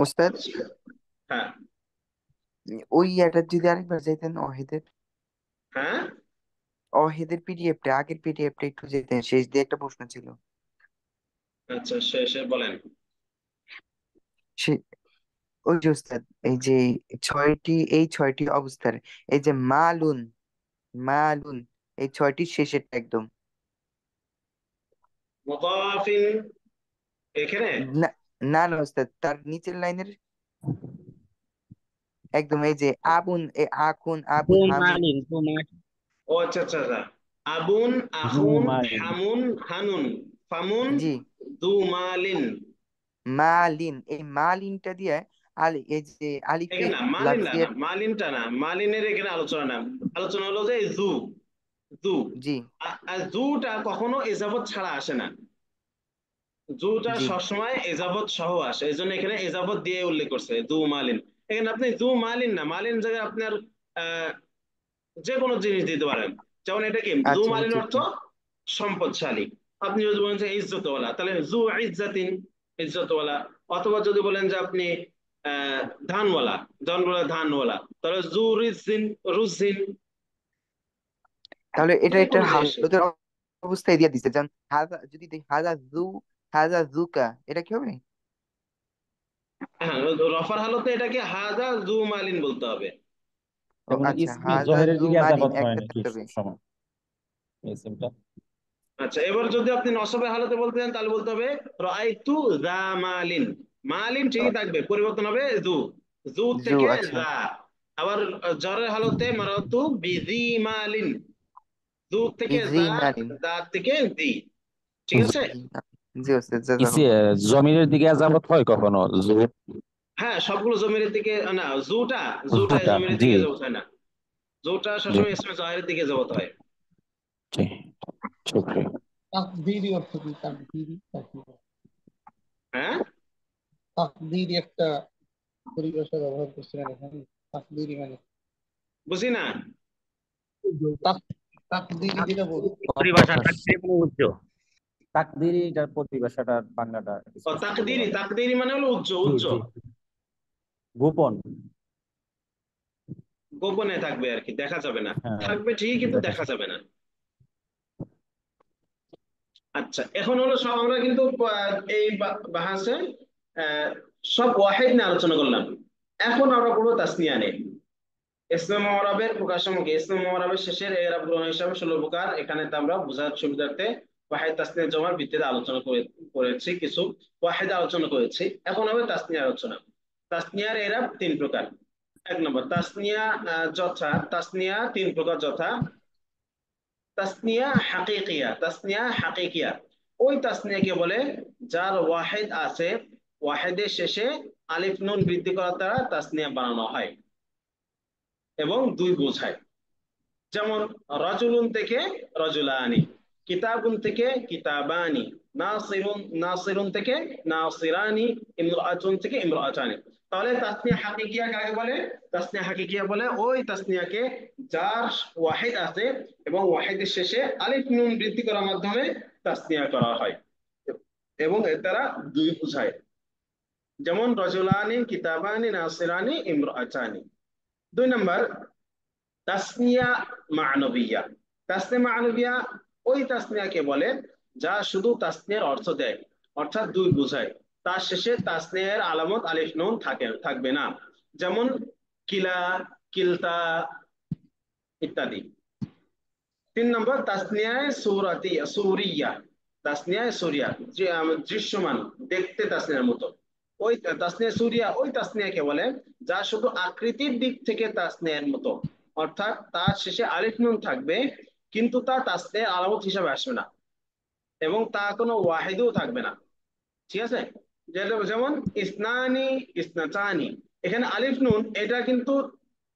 ওস্তাদ, হ্যাঁ ওই ইয়াটা যদি আরেকবার যাইতেন, অহেদের হ্যাঁ, অহেদের পিডিএফটা, আগের পিডিএফটা একটু যেতেন, শেষ দিয়ে একটা প্রশ্ন ছিল। আচ্ছা শেষে বলেন। সে ওই যে ওস্তাদ, এই যে ছয়টি অবস্থার, এই যে মালুন, মালুন, এই ছয়টি শেষেরটা একদম। মুদাফিন এখানে, না, না না ওস্তাদ, তার নিচের লাইনের একদম, এই যে আবুন, আখুন, আবুন, হামিন। ও আচ্ছা আচ্ছা আচ্ছা, আবুন আখুন হামুন হানুন ফামুন জি, দু মালিন। মালিন, এই মালিনটা দিয়ে এই যে আলিফে এখানে না মালিন না, না লাফজিয়ার। মালিনটা না, মালিনের এখানে আলোচনা না। আলোচনা হলো যে জু, জু। জি আর জুটা কখনো এজাবত ছাড়া আসে না, জুটা জি, সবসময় এজাবত সহ আসে, এই জন্য এখানে এজাবত দিয়ে উল্লেখ করছে দু মালিন। এখানে আপনি দু মালিন না, মালিন জায়গায় আপনার আহ যে কোনো জিনিস দিতে পারেন। যেমন এটা কি জু আচ্ছা মালিন অর্থ বুঝছি। সম্পদশালী। আপনি যদি বলেন যে ইজ্জতওয়ালা তাহলে জু ইজ্জাতিন, ইজ্জতওয়ালা। অথবা যদি বলেন যে আপনি আহ ধানওয়ালা, জন বলে ধানওয়ালা, তাহলে জু রিজিন, রুজিন, তাহলে এটা যে একটা কোনো জিনিস। হালতের অবস্থায় দিয়ে দিচ্ছে, যেমন হাজা, যদি দেখি হাজা জু, হাজা জুকা, এটা কি হবে? হ্যাঁ, রফার হালতে এটাকে হাজা জু মালিন বলতে হবে। ও যেমন আচ্ছা, ইসমে হাজা জহেরের জু দিকে মালিন আজাবাত হয় একটা নাকি থাকতে হবে। সময় এই সিমটা? আচ্ছা, এবার যদি আপনি নসবের হালতে বলতে চান তাহলে বলতে হবে রাআইতু যা মালিন। মালিন ও, ঠিকই থাকবে, পরিবর্তন হবে জু, জু জু, থেকে আচ্ছা, যা। আবার জ্বরের হালতে মারাতু বিজি মালিন, জু থেকে বিজি যা, মালিন, দা থেকে দি। ঠিক আছে। জি, জি ওস্তাদ, ইসে জাযাকাল্লাহ। জমিনের দিকে আজাবাত হয় কখনো হ্যাঁ, সবগুলো জমির দিকে না, জুটা, জুটা জুটা? জমির জি দিকে যাবত হয় না, জুটা জি, সবসময় ইসমে জাহিরের দিকে যাবত হয়। জি, শুকরিয়া। তাকদীরি অর্থ কি? তাকদীরি হ্যাঁ, তাকদীরি একটা পরিভাষা ব্যবহার করছিলেন এখানে। তাকদীরি মানে বুঝি না। তাকদীরি যেটা বলছি, পরিভাষা থাকতে কোনো উচ্চ। তাকদিরি, এটার প্রতিভাষাটা বাংলাটা ও স্পষ্ট করে তাকদিরি, বলেন। তাকদিরি মানে হলো উচ্চ, জি উচ্চ, জি, গোপন। গোপনে থাকবে আর কি, দেখা যাবে না। হ্যাঁ, থাকবে ঠিকই কিন্তু দেখা দেখা যাবে না। আচ্ছা, এখন হলো সব আমরা কিন্তু এই বাহাসে আহ, সব ওয়াহিদ নিয়ে আলোচনা করলাম। এখন আমরা পড়বো তাসনিয়া নিয়ে। ইসমে মুআরাবের প্রকাশনাকে, ইসমে মুআরাবের শেষের এরাব গ্রহণ হিসাবে 16 প্রকার। এখানে তো আমরা বোঝার সুবিধার্থে ওয়াহিদ তাসনিয়া জমার ভিত্তিতে আলোচনা করেছি, কিছু ওয়াহিদ আলোচনা করেছি। এখন হবে তাসনিয়া আলোচনা। তাসনিয়ার এরাব 3 প্রকার। এক নম্বর তাসনিয়া, যথা তাসনিয়া 3 প্রকার, যথা তাসনিয়া হাকিকিয়া, তাসনিয়া হাকিকিয়া ওই তাসনিয়াকে বলে যার ওয়াহিদ আছে, ওয়াহিদের শেষে আলিফ নুন বৃদ্ধি করার দ্বারা তাসনিয়া বানানো হয় এবং দুই বোঝায়। যেমন রাজুলুন থেকে রাজুলানি, কিতাবুন থেকে কিতাবানি, নাসিরুন থেকে নাসিরানি, ইমরাআতুন থেকে ইমরাআতানি। তাহলে তাসনিয়া হাকিকিয়া কাকে বলে? তাসনিয়া হাকিকিয়া বলে ওই তাসনিয়াকে যার ওয়াহিদ আছে এবং ওয়াহিদের শেষে আলিফ নুন বৃদ্ধি করার মাধ্যমে তাসনিয়া করা হয় এবং এর দ্বারা দুই বোঝায়। যেমন রাজুলানি, কিতাবানি, নাসিরানি, ইমরাআতানি। 2 নম্বর তাসনিয়া মা'নবিয়া। তাসনিয়া মা'নবিয়া ওই তাসনিয়াকে বলে যা শুধু তাসনিয়ার অর্থ দেয়, অর্থাৎ দুই বোঝায়, তার শেষে তাসনিয়ার আলামত আলিফ নুন থাকবে না। যেমন কিলা, কিলতা ইত্যাদি। 3 নম্বর তাসনিয়ায়ে সুরিয়া। তাসনিয়ায়ে সুরিয়া যে দৃশ্যমান, দেখতে তাসনিয়ার মতো। ওই তাসনিয়া সুরিয়া ওই তাসনিয়াকে বলে যা শুধু আকৃতির দিক থেকে তাসনিয়ার মতো, অর্থাৎ তার শেষে আলিফ নুন থাকবে কিন্তু তা তাসনিয়ার আলামত হিসাবে আসবে না এবং তা কোনো ওয়াহিদও থাকবে না। ঠিক আছে? যেমন ইসনানি, ইসনাতানি, এখানে আলিফ নুন এটা কিন্তু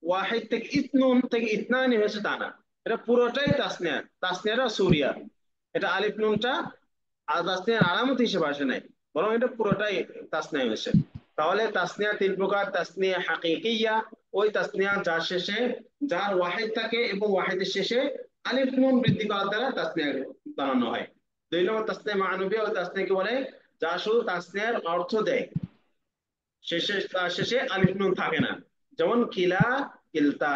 ওয়াহিদ থেকে ইসনুন থেকে ইসনানি হয়েছে তা না, এটা পুরোটাই তাসনিয়া, তাসনিয়াটা সুরিয়া। এটা আলিফ নুনটা তাসনিয়ার আলামত হিসেবে আসে নাই, বরং এটা পুরোটাই তাসনিয়া হয়েছে। তাহলে তাসনিয়া 3 প্রকার। তাসনিয়া হাকিকিয়া ওই তাসনিয়া যার শেষে যার ওয়াহিদ থাকে এবং ওয়াহিদের শেষে আলিফ নুন বৃদ্ধি করার দ্বারা তাসনিয়া বানানো হয়। 2 নম্বর তাসনিয়া মা'নুবিয়া ওই তাসনিয়াকে বলে যা শুধু তাসনিয়ার অর্থ দেয়, শেষে আলিফ নুন থাকে না, যেমন কিলা, কিলতা।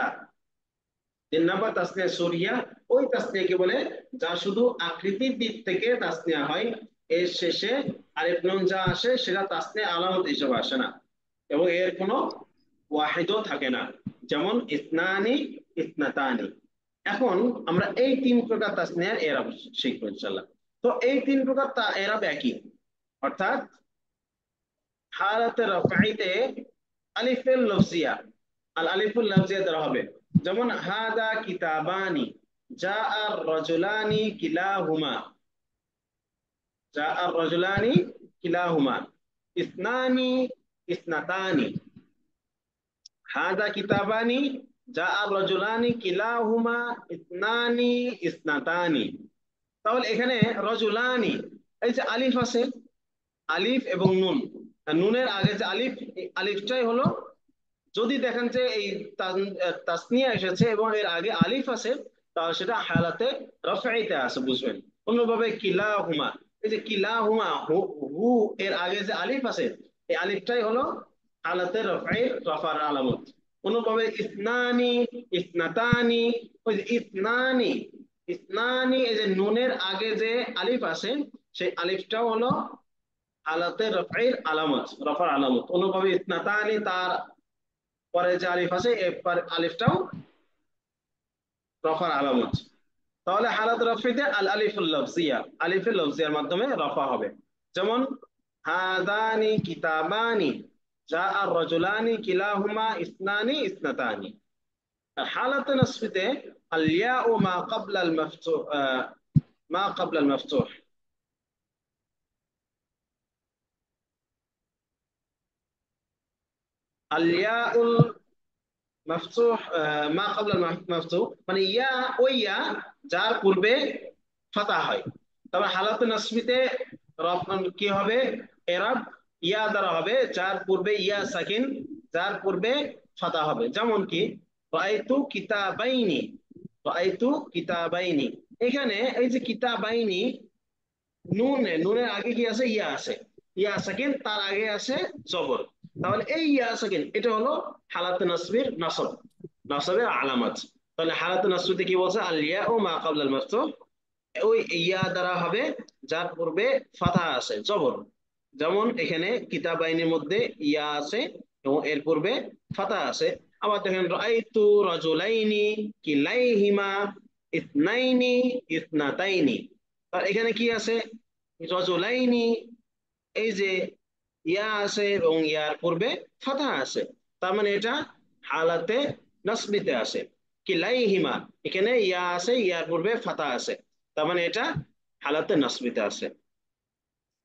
3 নম্বর তাসনিয়া সুরিয়া ওই তাসনিয়াকে বলে যা শুধু আকৃতির দিক থেকে তাসনিয়া হয়, এর শেষে আলিফ নুন যা আসে সেটা তাসনিয়া আলামত হিসেবে আসে না এবং এর কোনো ওয়াহিদও থাকে না, যেমন ইসনানি, ইসনাতানি। এখন আমরা এই 3 প্রকার তাসনিয়ার এরাব শিখবো ইনশাআল্লাহ। তো এই 3 প্রকার এরাব একই, অর্থাৎ হালাতে রাফাইতে আলিফুল লফজিয়া, আলিফুল লফজিয়া দ্বারা হবে। যেমন হাদা কিতাবানি, জাআ রাজুলানি কিলাহুমা, জাআ রাজুলানি কিলাহুমা, ইসনানি, ইসনাতানি। হাদা কিতাবানি, জাআ রাজুলানি কিলাহুমা, ইসনানি, ইসনাতানি। তাহলে এখানে রাজুলানি, এই যে আলিফ আছে, আলিফ এবং নুন, নুনের আগে যে আলিফ, আলিফটাই হলো, যদি দেখেন যে এই তাসনিয়া এসেছে এবং এর আগে আলিফ আছে তাহলে সেটা হালাতে রাফাইতে আছে, বুঝবেন। অন্যভাবে কিলাহুমা, এই যে কিলাহুমা, হু এর আগে যে আলিফ আছে এই আলিফটাই হলো হালাতে রাফার আলামত। অন্যভাবে ইসনানি, ইসনাতানি, ওই যে ইসনানি, ইসনানি এই যে নুনের আগে যে আলিফ আছে সেই আলিফটাও হলো হালাতে রাফার আলামত। অন্যভাবে ইসনাতানি তার পরে যে আলিফ আছে এরপর আলিফটাও রফার আলামত। তাহলে হালাত রফিতে আল আলিফুল লফজিয়া, আলিফুল লফজিয়ার মাধ্যমে রফা হবে। যেমন হাদানি কিতাবানি, জাআ রাজুলানি কিলাহুমা, ইসনানি, ইসনাতানি। হালাত নাসবিতে আল ইয়াউ মা ক্বাবলা আল মাফতুহ, মা ক্বাবলা আল মাফতুহ। আল ইয়াউল মাফতুহ, মা ক্বাবলা আল মাফতুহ মানে ইয়া, ওই ইয়া যার পূর্বে ফাতা হয়। তবে হালাত নাসবিতে কি হবে? এরাব ইয়া দ্বারা হবে যার পূর্বে ইয়া সাকিন, যার পূর্বে ফাতা হবে। যেমন কি রাআইতু কিতাবাইনি, রাআইতু কিতাবাইনি। এখানে এই যে কিতাবাইনি, নুনের আগে কি আছে? ইয়া আছে, ইয়া সাকিন, তার আগে আছে জবর। তাহলে এই ইয়া সাকিন এটা হলো হালাত নাসবির নাসবের আলামত। তাহলে হালাত নাসবিতে কি বলছে? আল ইয়াউ মা ক্বাবলা আল মাফতুহ, ওই ইয়া দ্বারা হবে যার পূর্বে ফাতা আছে, জবর। যেমন এখানে কিতাবাইনের মধ্যে ইয়া আছে এবং এর পূর্বে ফাতা আছে। আবার দেখেন রাআইতু রাজুলাইনি কিলাইহিমা, ইসনাইনি, ইসনাতাইনি। আর এখানে কি আছে? রাজুলাইনি, এই যে ইয়া আছে এবং ইয়ার পূর্বে ফাতা আছে, তার মানে এটা হালাতে নাসবিতে আছে। কিলাইহিমা, এখানে ইয়া আছে, ইয়ার পূর্বে ফাতা আছে, তার মানে এটা হালাতে নাসবিতে আছে।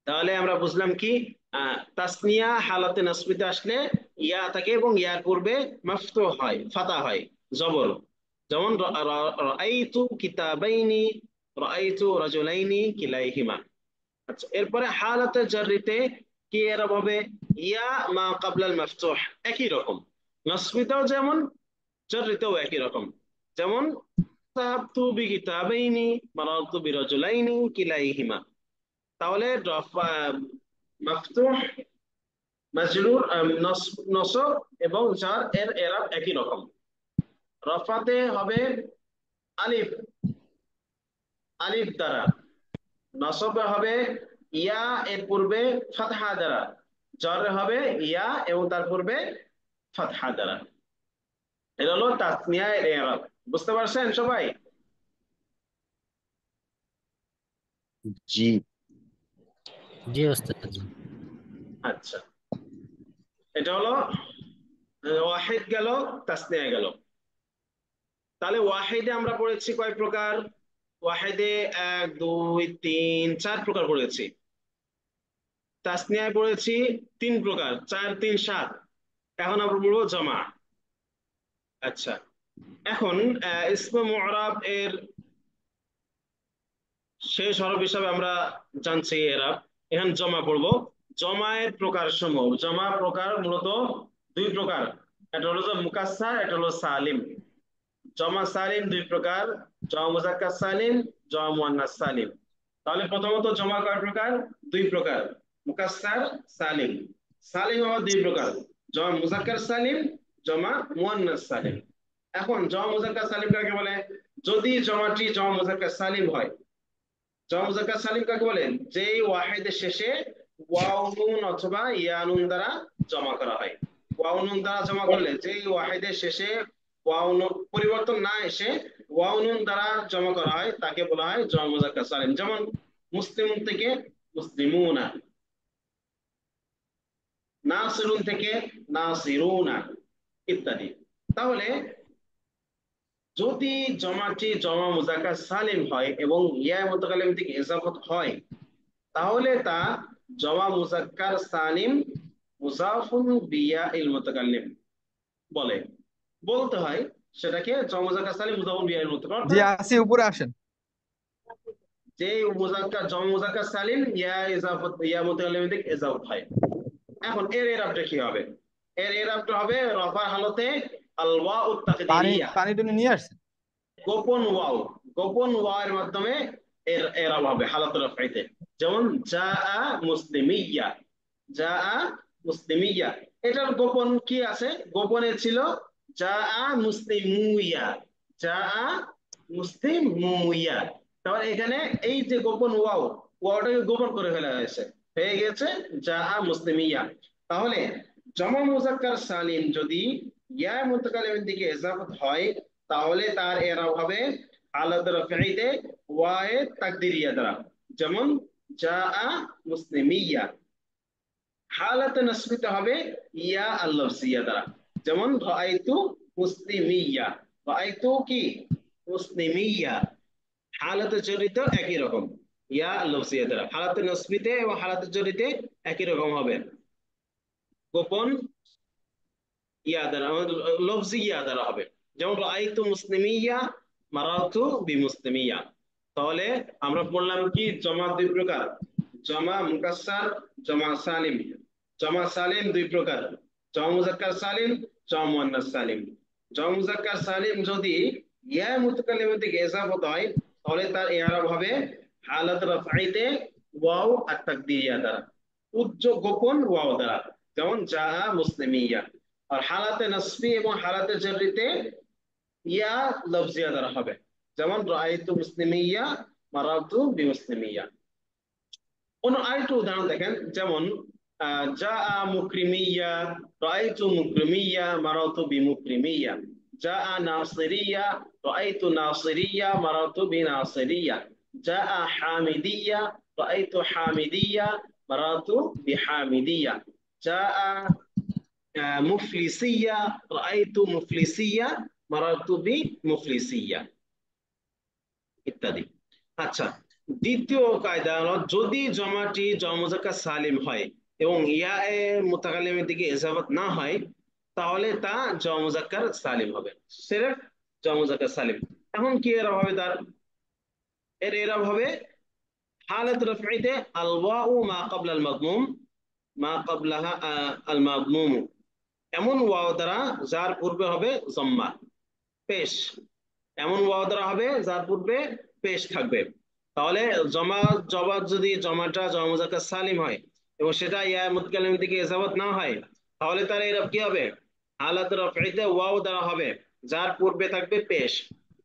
তাহলে আমরা বুঝলাম কি, তাসনিয়া হালাতে নাসবিতে আসলে ইয়া থাকে এবং ইয়ার পূর্বে মাফতুহ হয়, ফাতা হয়, জবর। যেমন রাআইতু কিতাবাইনি, রাআইতু রাজুলাইনি কিলাইহিমা। আচ্ছা, এরপরে হালাতে জাররিতে কি এরব হবে? ইয়া মা ক্বাবলাল মাফতুহ, একই রকম। নাসবিতেও যেমন, জাররিতেও একই রকম। যেমন যাহাবতু বিকিতাবাইনি, মারারতু বিরাজুলাইনি কিলাইহিমা। তাহলে মাফতুহ, মাজরুর, নসব এবং জার এর এরাব একই রকম। রফাতে হবে আলিফ, আলিফ দ্বারা। নসবে হবে ইয়া এর পূর্বে ফাতহা দ্বারা। জরে হবে ইয়া এবং তার পূর্বে ফাতহা দ্বারা। এটা হলো তাসনিয়া এর ইরাব। বুঝতে পারছেন সবাই? জি। জি ওস্তাদ জি। আচ্ছা, এটা হলো ওয়াহিদ গেল, তাসনিয়া গেল। তাহলে ওয়াহিদে আমরা পড়েছি কয় প্রকার? ওয়াহিদে 1 2 3 4 প্রকার পড়েছি। তাসনিয়ায় পড়েছি 3 প্রকার, 4 3 7। এখন আমরা পড়বো জমা। আচ্ছা, এখন ইসমে মুআরাব এর শেষ হরফ হিসাবে আমরা জানছি এরাব। এখন জমা পড়বো। জমায়ের প্রকার সমূহ, জমা প্রকার মূলত 2 প্রকার। এটা হলো যে মুকাসসার, এটা হলো সালিম। জমা সালিম 2 প্রকার, জমা মুযাক্কার সালিম, জমা মুয়ান্নাস সালিম। তাহলে প্রথমত জমা কয় প্রকার? 2 প্রকার, মুকাসসার, সালিম। সালিম আবার 2 প্রকার, জমা মুযাক্কার সালিম, জমা মুয়ান্নাস সালিম। এখন জমা মুযাক্কার সালিম কাকে বলে? যদি জমাটি জমা মুযাক্কার সালিম হয়। জমা মুযাক্কার সালিম কাকে বলেন? যেই ওয়াহিদের শেষে ওয়াও নুন অথবা ইয়া নুন দ্বারা জমা করা হয়। ওয়াও নুন দ্বারা জমা করলে, যেই ওয়াহিদের শেষে ওয়াও নুন পরিবর্তন না এসে ওয়াও নুন দ্বারা জমা করা হয়, তাকে বলা হয় জমা মুযাক্কার সালিম। যেমন মুসলিমুন থেকে মুসলিমুনা, নাসিরুন থেকে নাসিরুনা ইত্যাদি। তাহলে যদি জমাটি জমা মুযাক্কার সালিম হয় এবং ইয়া মুতাকাল্লিম থেকে ইজাফত হয়, তাহলে তা জমা মুযাক্কার সালিম মুযাফুন বিয়া ইল মুতাকাল্লিম বলে, বলতে হয় সেটাকে জমা মুযাক্কার সালিম মুযাফুন বিয়া ইল মুতাকাল্লিম। জি আসি, উপরে আসেন। যে মুযাক্কার জমা মুযাক্কার সালিম ইয়া ইজাফত, ইয়া মুতাকাল্লিম থেকে ইজাফত হয়। এখন এর ইরাবটা কি হবে? এর ইরাবটা হবে রফার হালতে আল ওয়াউ তাকদীরিয়া, পানি টুনি নিয়ে আসছেন? গোপন ওয়াও, গোপন ওয়াওয়ের মাধ্যমে এর এরাব হবে হালাত রফাইতে। যেমন জাআ মুসলিমিয়া, জাআ মুসলিমিয়া, এটার গোপন কি আছে? গোপনে ছিল জাআ মুসলিমুয়া, জাআ মুসলিমুয়া। তাহলে এখানে এই যে গোপন ওয়াও, ওয়াওটাকে গোপন করে ফেলা হয়েছে, হয়ে গেছে জাআ মুসলিমিয়া। তাহলে জমা মুযাক্কার সালিম যদি ইয়া মুতাকাল্লিমের দিকে ইজাফত হয়, তাহলে তার এরাব হবে হালাত রফাইতে ওয়ায়ে তাকদীরিয়া দ্বারা। যেমন জাআ মুসলিমিয়া। হালাতে নাসবিতে হবে ইয়া আল লফজিয়া দ্বারা। যেমন রাআইতু মুসলিমিয়া, রাআইতু কি মুসলিমিয়া। হালাতে জরিতে একই রকম, ইয়া আল লফজিয়া দ্বারা। হালাতে নাসবিতে এবং হালাতে জরিতে একই রকম হবে, গোপন ইয়া দ্বারা, লফজি ইয়া দ্বারা হবে। যেমন রাআইতু মুসলিমিয়া, মারারতু বিমুসলিমিয়া। তাহলে আমরা বললাম কি জমা 2 প্রকার, জমা মুকাসসার, জমা সালিম। জমা সালিম 2 প্রকার, জমা মুযাক্কার সালিম, জমা মুয়ান্নাস সালিম। জমা মুযাক্কার সালিম যদি ইয়া মুতাকাল্লিমের দিকে ইজাফত হয়, তাহলে তার ইরাব হবে হালাত রাফাইতে ওয়াও আত তাকদীরিয়া দ্বারা, উচ্চ গোপন ওয়াও দ্বারা। যেমন জাআ মুসলিমিয়া। আর হালাতে নাসবি এবং হালাতে জাররিতে ইয়া লফজিয়া দ্বারা হবে। যেমন রাআইতু মুসলিমিয়া, মারারতু বিমুসলিমিয়া। অন্য আরেকটু উদাহরণ দেখেন, যেমন জাআ মুকরিমিয়া, রাআইতু মুকরিমিয়া, মারারতু বিমুকরিমিয়া। জাআ নাসিরিয়া, রাআইতু নাসিরিয়া, মারারতু বিনাসিরিয়া। জাআ হামিদিয়া, রাআইতু হামিদিয়া, মারারতু বিহামিদিয়া। জাআ মুফলিসিয়া, রাআইতু মুফলিসিয়া, মারারতু বিমুফলিসিয়া ইত্যাদি। আচ্ছা, দ্বিতীয় কায়দা হলো যদি জমাটি জমা মুযাক্কার সালিম হয় এবং ইয়া এ মুতাকাল্লিমের দিকে ইজাফত না হয়, তাহলে তা জমা মুযাক্কার সালিম হবে। সির্ফ জমা মুজাক্কার সালিম। এখন কি এরব হবে তার? এর এরব হবে হালাত রফঈতে আল ওয়াউ মা ক্বাবলা আল মাদমুম মা ক্বাবলাহা আল মাদমুম, এমন ওয়াও দ্বারা যার পূর্বে হবে জম্মা পেশ, এমন ওয়াও দ্বারা হবে যার পূর্বে পেশ থাকবে। তাহলে জমা জবাব যদি জমাটা জমা মুজাক্কার সালিম হয় এবং সেটা ইয়া মুতকাল্লিম থেকে ইজাফত না হয়, তাহলে তার এরব কি হবে? হালাত রফঈতে ওয়াও দ্বারা হবে যার পূর্বে থাকবে পেশ।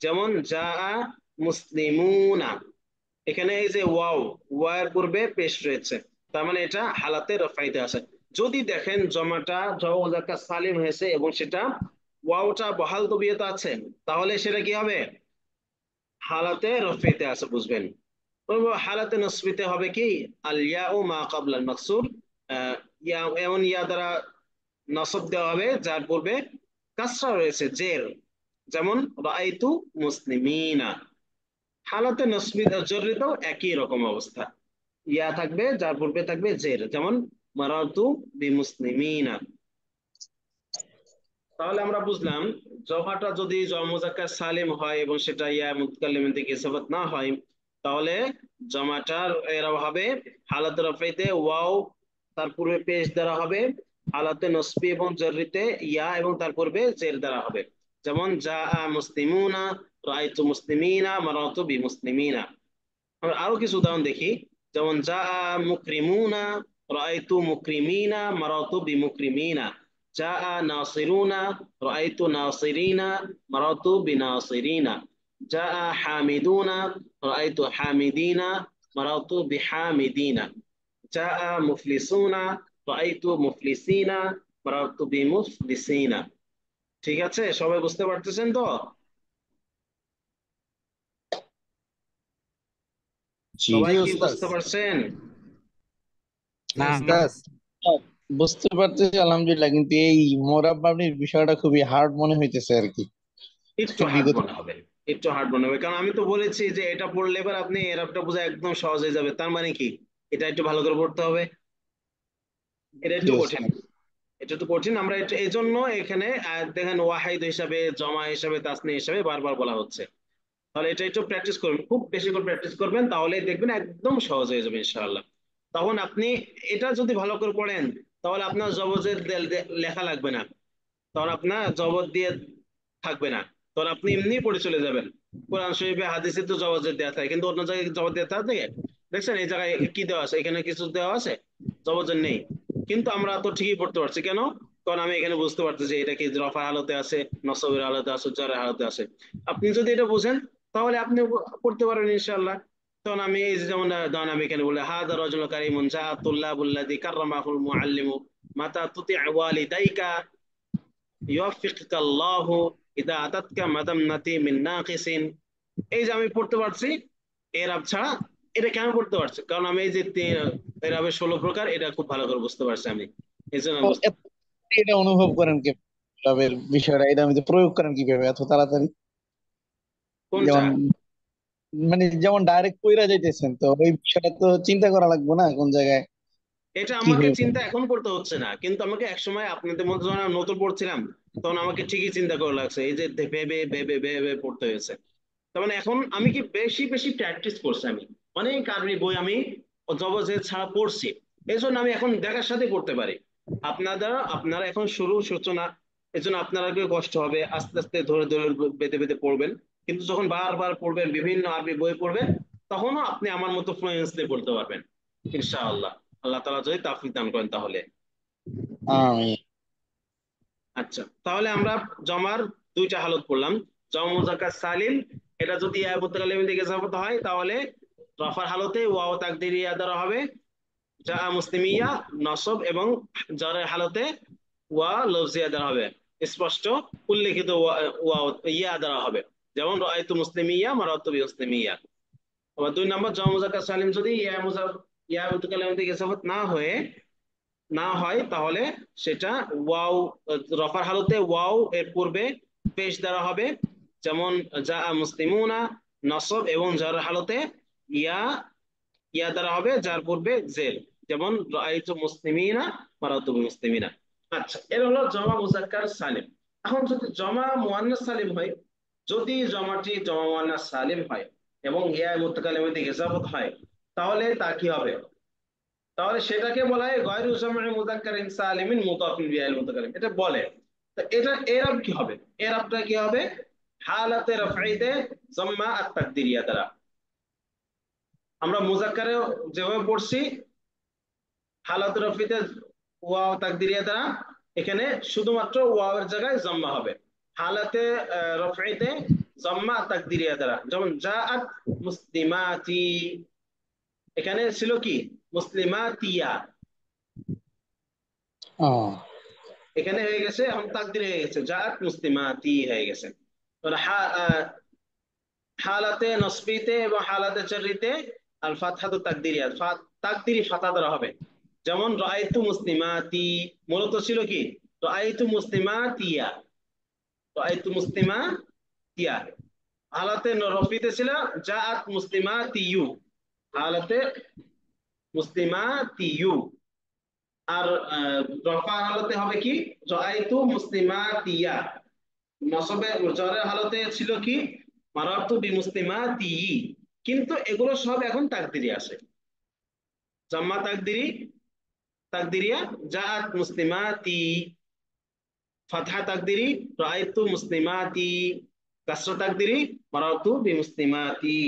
যেমন জাআ মুসলিমুনা, এখানে এই যে ওয়াও, ওয়ার পূর্বে পেশ রয়েছে, তার মানে এটা হালাতে রফাইতে আছে। যদি দেখেন জমাটা জমা মুজাক্কার সালিম হয়েছে এবং সেটা ওয়াওটা বহাল তবিয়তে আছে, তাহলে সেটা কি হবে? হালাতে রফাইতে আছে, বুঝবেন। হালাতে নসবিতে হবে কি আল ইয়াউ মা ক্বাবলা আল মাকসুর, ইয়া এমন ইয়া দ্বারা নসব দেওয়া হবে যার পূর্বে কাসরা রয়েছে, জের। যেমন রাআইতু মুসলিমিনা। হালাতে নসবি জররিতেও একই রকম অবস্থা, ইয়া থাকবে যার পূর্বে থাকবে জের, যেমন মারাতু বিমুসলিমিনা। তাহলে আমরা বুঝলাম জমাটা যদি জমা মুজাক্কার সালিম হয় এবং সেটা ইয়া মুতাকাল্লিম থেকে ইজাফত না হয়, তাহলে জমাটার এরা হবে হালাতে রফাইতে ওয়াও, তার পূর্বে পেশ দ্বারা হবে। হালাতে নসবি এবং জররিতে ইয়া এবং তার পূর্বে জের দ্বারা হবে। যেমন জাআ মুসলিমুনা, রাআইতু মুসলিমিনা, মারাতু বিমুসলিমিনা। আমরা আরো কিছু উদাহরণ দেখি। যেমন জাআ মুকরিমুনা, রাআইতু মুকরিমিনা, মারাতু বিমুকরিমিনা। জাআ নাসিরুনা, রাআইতু নাসিরিনা, মারাতু বিনাসিরিনা। জাআ হামিদুনা, রাআইতু হামিদিনা, মারাতু বিহামিদিনা। জাআ মুফলিসুনা, রাআইতু মুফলিসিনা, মারাতু বিমুফলিসিনা। ঠিক আছে, সবাই বুঝতে পারতেছেন তো? জি সবাই জি কি উস্তাদ। বুঝতে পারছেন? উস্তাদ, বুঝতে পারতেছি আলহামদুলিল্লাহ, কিন্তু এই মোরাব্বানির বিষয়টা খুবই হার্ড মনে হইতেছে আর কি। একটু হার্ড বিগত মনে হবে, একটু হার্ড মনে হবে, কারণ আমি তো বলেছি যে এটা পড়লে এবার আপনি এরাবটা বোঝা একদম সহজ হয়ে যাবে। তার মানে কি এটা একটু ভালো করে পড়তে হবে, এটা জি একটু কঠিন, উস্তাদ। এটা একটু কঠিন। আমরা এই জন্য এখানে দেখেন ওয়াহিদ হিসাবে, জমা হিসাবে, তাসনি হিসাবে বারবার বলা হচ্ছে। তাহলে এটা একটু প্র্যাকটিস করবেন, খুব বেশি করে প্র্যাকটিস করবেন, তাহলে দেখবেন একদম সহজ হয়ে যাবে ইনশাআল্লাহ। তখন আপনি এটা যদি ভালো করে পড়েন, তাহলে আপনার জবজের লেখা লাগবে না, তখন আপনার জবর দিয়ে থাকবে না, তখন আপনি এমনি পড়ে চলে যাবেন। কোরআন শরীফে হাদিসে তো জবর দেওয়া থাকে, কিন্তু অন্য জায়গায় জবর দেওয়া থাকে? দেখছেন এই জায়গায় কি দেওয়া আছে, এখানে কিছু দেওয়া আছে, জবর নেই, কিন্তু আমরা তো ঠিকই পড়তে পারছি। কেন? কারণ আমি এখানে বুঝতে পারতেছি এটা কি রফার হালতে আছে, নসবের হালতে আছে, জারের হালতে আছে। আপনি যদি এটা বুঝেন, তাহলে আপনি পড়তে পারবেন ইনশাআল্লাহ। তখন আমি এই যে যেমন ধরেন আমি এখানে বলে হাদা রাজুল কারীমুন জাআতুল্লাহুল্লাযী কাররামাহুল মুআল্লিমু মাতা তুতি' ওয়ালিদাইকা ইউওয়াফিকুকাল্লাহু ইদা আতাতকা মাদামনাতি মিন নাকিসিন। এই যে আমি পড়তে পারছি এরাব ছাড়া, এটা কেন পড়তে পারছি? কারণ আমি এই যে এরাবের 16 প্রকার এটা খুব ভালো করে বুঝতে পারছি আমি, এই জন্য তো বুঝতে। এটা অনুভব করেন কি লাভের বিষয়টা, এটা আমি প্রয়োগ করেন কিভাবে এত তাড়াতাড়ি? কোনটা? যেমন যেমন ডাইরেক্ট কইরা যাইতেছেন, তো ওই বিষয়টা তো চিন্তা করা লাগবে না কোন জায়গায় এটা কি আমাকে হইবে। চিন্তা এখন করতে হচ্ছে না, কিন্তু আমাকে একসময় আপনাদের মধ্যে যখন আমি নতুন পড়ছিলাম, তখন আমাকে ঠিকই চিন্তা করা লাগছে, এই যে ভেবে ভেবে ভেবে পড়তে হয়েছে। তার মানে এখন আমি কি বেশি বেশি প্র্যাকটিস করছি, আমি অনেক আরবি বই আমি জবরজের ছাড়া পড়ছি, এই জন্য আমি এখন দেখার সাথে পড়তে পারি। আপনারা এখন সূচনা, এই জন্য আপনারা একটু কষ্ট হবে, আস্তে আস্তে ধরে ধরে বেঁধে বেঁধে পড়বেন। কিন্তু যখন বারবার পড়বেন, বিভিন্ন আরবি বই পড়বেন, তখনও আপনি আমার মতো ফ্লুয়েন্সলি পড়তে পারবেন ইনশাআল্লাহ। আল্লাহ তাআলা যদি তাওফিক দান করেন তাহলে। আমি আচ্ছা, তাহলে আমরা জমার দুইটা হালত পড়লাম। জমা মুজাক্কার সালিম, এটা যদি ইয়া মুতাকাল্লিম থেকে ইজাফত হয়, তাহলে রফার হালতে ওয়াও তাকদিরিয়া দ্বারা হবে। যা মুসলিমিয়া নসব এবং জারের হালতে ওয়া লফজিয়া দ্বারা হবে, স্পষ্ট উল্লেখিত ওয়াও ইয়া দ্বারা হবে। যেমন রাআইতু মুসলিমিয়া, মারাতু বিমুসলিমিয়া। আবার 2 নম্বর জমা মুজাক্কার সালিম যদি ইয়া মুতাকাল্লিম থেকে ইজাফত না হয়, তাহলে সেটা ওয়াও রফার হালতে ওয়াও এর পূর্বে পেশ দ্বারা হবে। যেমন যা মুসলিমুনা, নসব এবং জার হালতে ইয়া ইয়া দ্বারা হবে যার পূর্বে জের। যেমন রাআইতু মুসলিমিনা, মারাতু বিমুসলিমিনা। আচ্ছা, এর হলো জমা মুজাক্কার সালিম। এখন যদি জমা মুয়ান্নাস সালিম হয়, যদি জমাটি জমা মুয়ান্নাস সালিম হয় এবং ইয়া মুতাকাল্লিমের দিকে ইজাফত হয়, তাহলে তা কি হবে? তাহলে সেটাকে বলা হয় গয়রু জামঈ মুযাক্কারিন সালিমিন মুদাফিন বিআল মুতাকাল্লিম, এটা বলে। তো এটা এরাব কি হবে? এরাবটা কি হবে? হালাতে রাফঈতে জাম্মা আত তাকদিরিয়া দ্বারা। আমরা মুযাক্কারে যেভাবে পড়ছি হালাতে রাফঈতে ওয়াও তাকদিরিয়া দ্বারা, এখানে শুধুমাত্র ওয়াও এর জায়গায় জাম্মা হবে। হালাতে রাফঈতে জাম্মা তাকদিরিয়া দ্বারা, যেমন জাআত মুসলিমাতি, এখানে ছিল কি মুসলিমাতিয়া, এখানে হয়ে গেছে এখন তাকদির হয়ে গেছে জাআত মুসলিমাতি হয়ে গেছে। হালাতে নসবিতে এবং হালাতে জাররিতে আল ফাতহাতু তাকদিরিয়া, তাকদিরি ফাতা দ্বারা হবে। যেমন রাআইতু মুসলিমাতি, মূলত ছিল কি রাআইতু মুসলিমাতিয়া, রাআইতু মুসলিমাতিয়া। হালাতে রফিতে ছিল জাআত মুসলিমাতিয়ু, হালাতে মুসলিমাতিয়ু। আর রফা হালতে হবে কি রাআইতু মুসলিমাতিয়া। নসবে জরের হালতে ছিল কি মারারতু বিমুসলিমাতি। কিন্তু এগুলো সব এখন তাকদিরি আছে। জাম্মা তাকদিরি, তাকদিরিয়া জাআত মুসলিমাতি, ফাতহা তাকদিরি রাআইতু মুসলিমাতি, কাসরা তাকদিরি মারারতু বিমুসলিমাতি।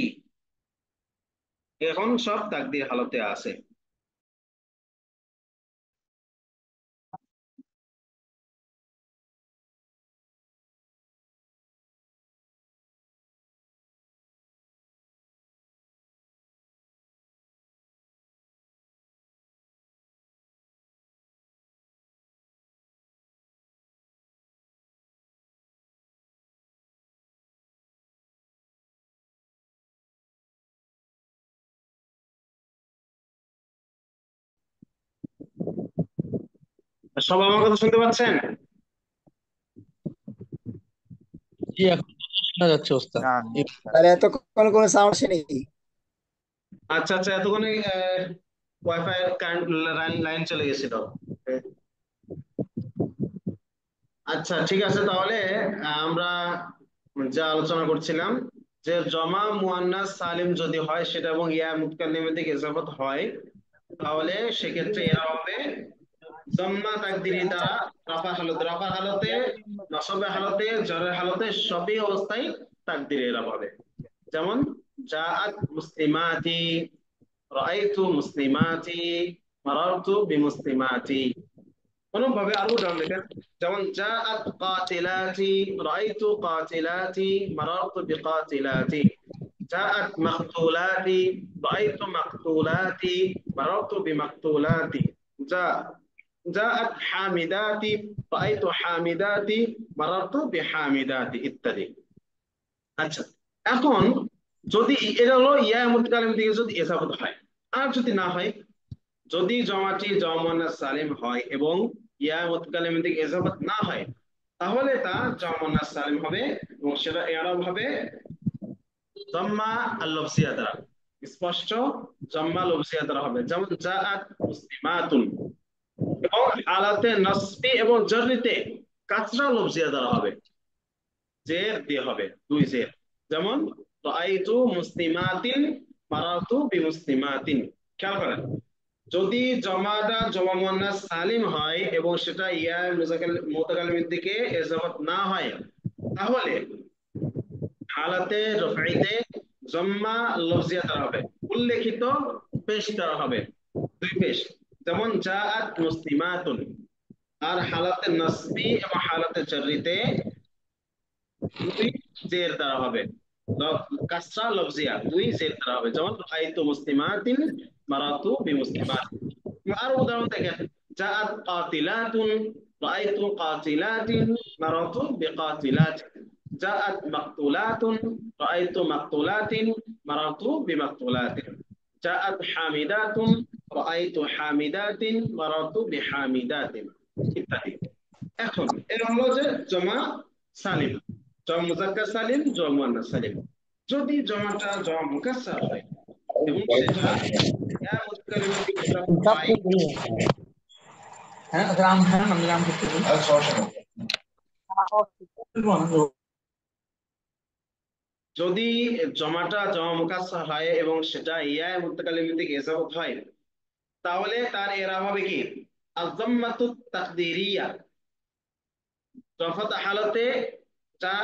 এখন সব তাকদির হালতে আছে। সব আমার কথা শুনতে পাচ্ছেন? জি, এখন শোনা যাচ্ছে ওস্তাদ। না তাহলে এতক্ষণ কোনো সাউন্ড আসেনি? আচ্ছা আচ্ছা, এতক্ষণে ওয়াইফাই কারেন্ট লাইন চলে গেছিল। আচ্ছা ঠিক আছে, তাহলে আমরা যা আলোচনা করছিলাম যে জমা মুয়ান্নাস সালিম যদি হয় সেটা এবং ইয়া মুতাকাল্লিমের দিকে ইজাফত হয়, তাহলে সেক্ষেত্রে এরা হবে জম্মা তাকদিরি দ্বারা রাফা হালতে, রাফা হালতে, নসবে হালতে, জরের হালতে সবই অবস্থায় তাকদিরে এরা হবে। যেমন জাআত মুসলিমাতি, রাআইতু মুসলিমাতি, মারারতু বিমুসলিমাতি। অনুরূপভাবে আরো উদাহরণ দেখেন, যেমন জাআত কাতিলাতি, রাআইতু কাতিলাতি, মারারতু বিকাতিলাতি। জাআত মাকতুলাতি, রাআইতু মাকতুলাতি, মারারতু বিমাকতুলাতি। জাআত হামিদাতি, রাআইতু হামিদাতি, মারারতু বিহামিদাতি ইত্যাদি। আচ্ছা, এখন যদি এটা হলো ইয়া মুতাকাল্লিম থেকে যদি ইজাফত হয়, আর যদি না হয়, যদি জমাটি জমা মুয়ান্নাস সালিম হয় এবং ইয়া মুতাকাল্লিম থেকে ইজাফত না হয়, তাহলে তা জমা মুয়ান্নাস সালিম হবে এবং সেটা ইআরাব হবে জাম্মা আল লফজিয়া দ্বারা, স্পষ্ট জাম্মা লফজিয়া দ্বারা হবে। যেমন জাআত মুসলিমাতুন, এবং হালাতে নাসবি এবং জাররিতে কাসরা লফজিয়া দ্বারা হবে, জের দিয়ে হবে, দুই জের। যেমন রাআইতু মুসলিমাতিন, মারারতু বিমুসলিমাতিন। খেয়াল করেন, যদি জমাটা জমা মুয়ান্নাস সালিম হয় এবং সেটা ইয়া মুতাকাল্লিমের দিকে ইজাফত না হয়, তাহলে হালাতে রফঈতে জাম্মা লফজিয়া দ্বারা হবে, উল্লেখিত পেশ দ্বারা হবে, দুই পেশ। যেমন জাআত মুসলিমাতুন। আর হালাতে নাসবি এবং হালাতে জাররিতে দুই জের দ্বারা হবে, কাসরা লফজিয়া দুই জের দ্বারা হবে। যেমন রাআইতু মুসলিমাতিন, মারারতু বিমুসলিমাতিন। আর উদাহরণ দেখেন, জাআত কাতিলাতুন, রাআইতু কাতিলাতিন, মারারতু বিকাতিলাতিন। জাআত মাকতুলাতুন, রাআইতু মাকতুলাতিন, মারারতু বিমাকতুলাতিন। জাআত হামিদাতুন, রাআইতু হামিদাতিন, মারারতু বিহামিদাতিন ইত্যাদি। এখন এর হলো যে জমা সালিম, জমা মুযাক্কার সালিম, জমা মুয়ান্নাস সালিম। যদি জমাটা জমা মুকাসসার হয় এবং সেটা ইয়া মুতাকাল্লিমের দিকে ইজাফত হয়, হ্যাঁ গ্রাম, হ্যাঁ আমি গ্রাম করতে যদি জমাটা জমা মুকাসসার হয় এবং সেটা ইয়া মুতাকাল্লিম থেকে ইজাফত হয়, তাহলে তার এরাব হবে কি আয-যাম্মাতু তাকদীরিয়া। রফাত হালতে, যা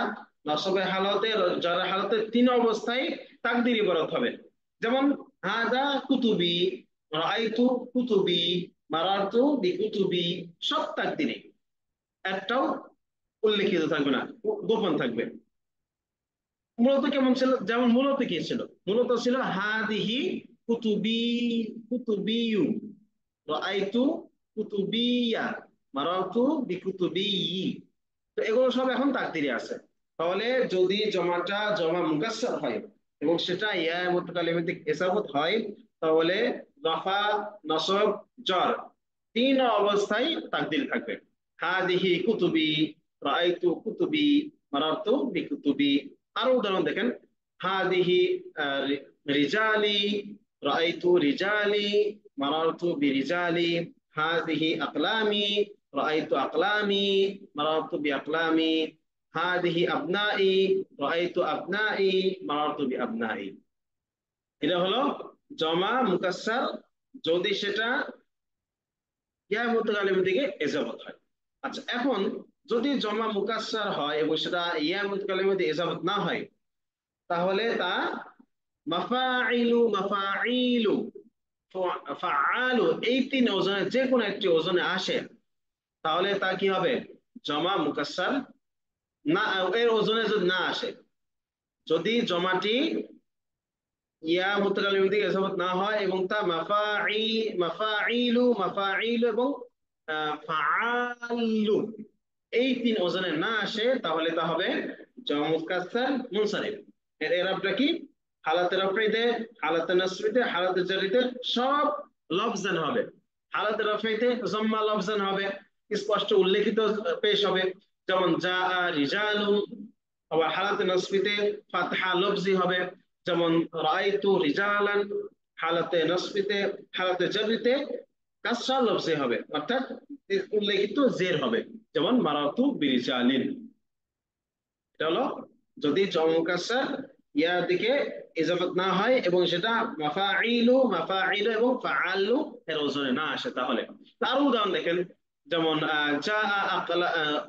নসবের হালতে, জারের হালতে, তিন অবস্থায় তাকদীর ইবারত হবে। যেমন হাযা কুতুবি, রাআইতু কুতুবি, মারারতু বিকুতুবি, সব তাকদীরি, একটাও উল্লেখিত থাকবে না, গোপন থাকবে। মূলত কেমন ছিল, যেমন মূলত কি ছিল, মূলত ছিল হাদিহি কুতুবি, কুতুবিয়ু, রাআইতু কুতুবিয়া, মারারতু বিকুতুবিয়ি। তো এগুলো সব এখন তাকদিরে আছে। তাহলে যদি জমাটা জমা মুকাসসার হয় এবং সেটা ইয়া মুতাকাল্লিম থেকে ইজাফত হয়, তাহলে রফা, নসব, জর, তিন অবস্থায় তাকদির থাকবে। হাদিহি কুতুবি, রাআইতু কুতুবি, মারারতু বিকুতুবি। আরো উদাহরণ দেখেন, হাদিহি রিজালি, রাআইতু রিজালি, মারারতু বিরিজালি। হাদিহি আকলামি, রাআইতু আকলামি, মারারতু বিআকলামি। হাদিহি আবনাই, রাআইতু আবনাই, মারারতু বিআবনাই। এটা হলো জমা মুকাসসার যদি সেটা ইয়া মুতাকাল্লিম থেকে ইজাফত হয়। আচ্ছা, এখন যদি জমা মুকাসসার হয় এবং সেটা ইয়া মুতাকাল্লিম থেকে ইজাফত না হয়, তাহলে তা মাফাইলু, মাফাইলু, ফাআলু, এই তিন ওজনে যে কোনো একটি ওজনে আসে, তাহলে তা কি হবে জমা মুকাসসার না, এর ওজনে যদি না আসে, যদি জমাটি ইয়া মুতাকাল্লিম থেকে ইজাফত না হয় এবং তা মাফাইলু, মাফাইলু এবং ফাআলু, এই তিন ওজনে না আসে, তাহলে তা হবে জমা মুকাসসার মুনসারিফ। এর ইরাবটা কি, হালাতে রাফঈতে, হালাতে নাসবিতে, হালাতে জারিতে সব লফজান হবে। হালাতে রাফঈতে যাম্মা লফজান হবে, স্পষ্ট উল্লেখিত পেশ হবে, যেমন জা রিজালুন। আবার হালাতে নাসবিতে ফাতহা লফজি হবে, যেমন রাআইতু রিজালান। হালাতে নাসবিতে, হালাতে জারিতে কাসরা লফজি হবে, অর্থাৎ উল্লেখিত জের হবে, যেমন মারাতু বিরিজালিন। এটা হলো যদি জমা মুকাসসার ইয়া দিকে ইজাফত না হয় এবং সেটা মাফাইলু, মাফাইলু এবং ফাআলু এর ওজনে না আসে, তাহলে। তার উদাহরণ দেখেন, যেমন জা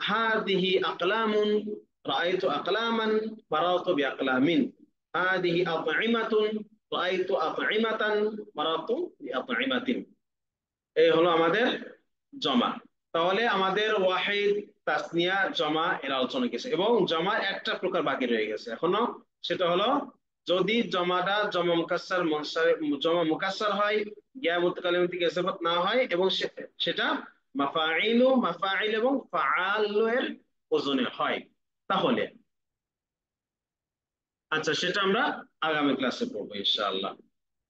হাদিহি আকলামুন, রাআইতু আকলামান, মারাতু বিআকলামিন। হাদিহি আতঈমাতুন, রাআইতু আতঈমাতান, মারাতু বিআতঈমাতিন। এই হলো আমাদের জমা। তাহলে আমাদের ওয়াহিদ, তাসনিয়া, জমা এর আলোচনা গেছে এবং জমার একটা প্রকার বাকি রয়ে গেছে এখনো, সেটা হলো যদি জমাটা জমা মুকাসসার জমা মুকাসসার হয়, ইয়া মুতাকাল্লিম থেকে ইজাফত না হয় এবং সেটা মাফাইলু, মাফাইল এবং ফাআলু এর ওজনে হয়, তাহলে। আচ্ছা, সেটা আমরা আগামী ক্লাসে পড়বো ইনশাআল্লাহ।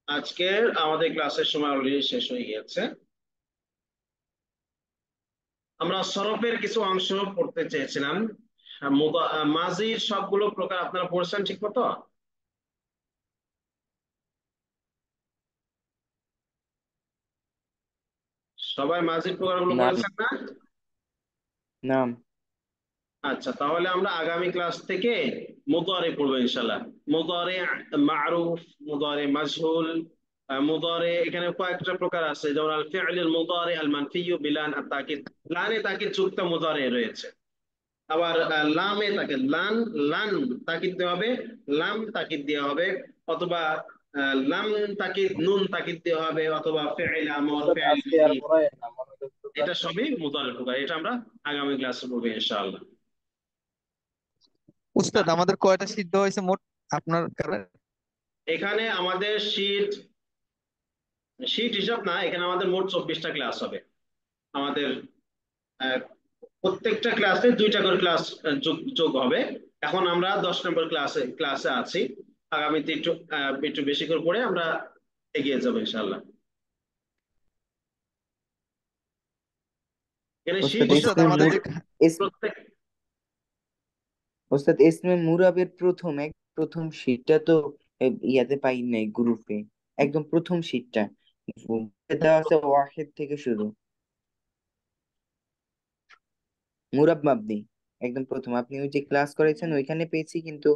আজকের আমাদের ক্লাসের সময় অলরেডি শেষ হয়ে গেছে। আমরা সরফের কিছু অংশ পড়তে চেয়েছিলাম। মাজির সবগুলো প্রকার আপনারা পড়ছেন ঠিক মতো? সবাই মাজির প্রকারগুলো নাম পড়েছেন না? নাম আচ্ছা, তাহলে আমরা আগামী ক্লাস থেকে মুদারি পড়বো ইনশাআল্লাহ। মুদারি মারুফ, মুদারি মাজহুল, মুদারি এখানে কয়েকটা প্রকার আছে, যেমন আল ফি'লুল মুদারি আল মানফিয়্যু বিলান আত তাকিদ, লানে তাকিদ যুক্ত মুদারি রয়েছে। আবার লামে তাকিদ, লান তাকিদ দেওয়া হবে, লাম তাকিদ দেওয়া হবে, অথবা লাম তাকিদ নুন তাকিদ দেওয়া হবে, অথবা ফি'ল আমর, উস্তাদ ফি'ল আজকে আর বিহি। পড়ায় না, মনোযোগ তো এটা ক্লাসে। সবই মুদারির প্রকার, এটা আমরা আগামী ক্লাসে পড়বো ইনশাআল্লাহ। উস্তাদ আমাদের কয়টা সিদ্ধ হয়েছে মোট আপনার কাছে? এখানে আমাদের শীট শীট হিসাব না, এখানে আমাদের মোট 24টা ক্লাস হবে। আমাদের আহ, প্রত্যেকটা ক্লাসে 2টা করে ক্লাস যোগ হবে। এখন আমরা 10 নম্বর ক্লাসে আছি। আগামীতে একটু বেশি করে পড়ে আমরা এগিয়ে যাবো ইনশাআল্লাহ। এখানে শীট ওস্তাদ হিসাব উস্তাদ আমাদের যে প্রত্যেক ওস্তাদ ইসমে মুরাবের প্রথম শীটটা তো ইয়াতে পাই নাই, গ্রুপে একদম প্রথম শীটটা দেওয়া আছে ওয়াহিদ থেকে শুরু, মুরাব মাবনি একদম প্রথম। আপনি ওই যে ক্লাস করেছেন ওইখানে পেয়েছি, কিন্তু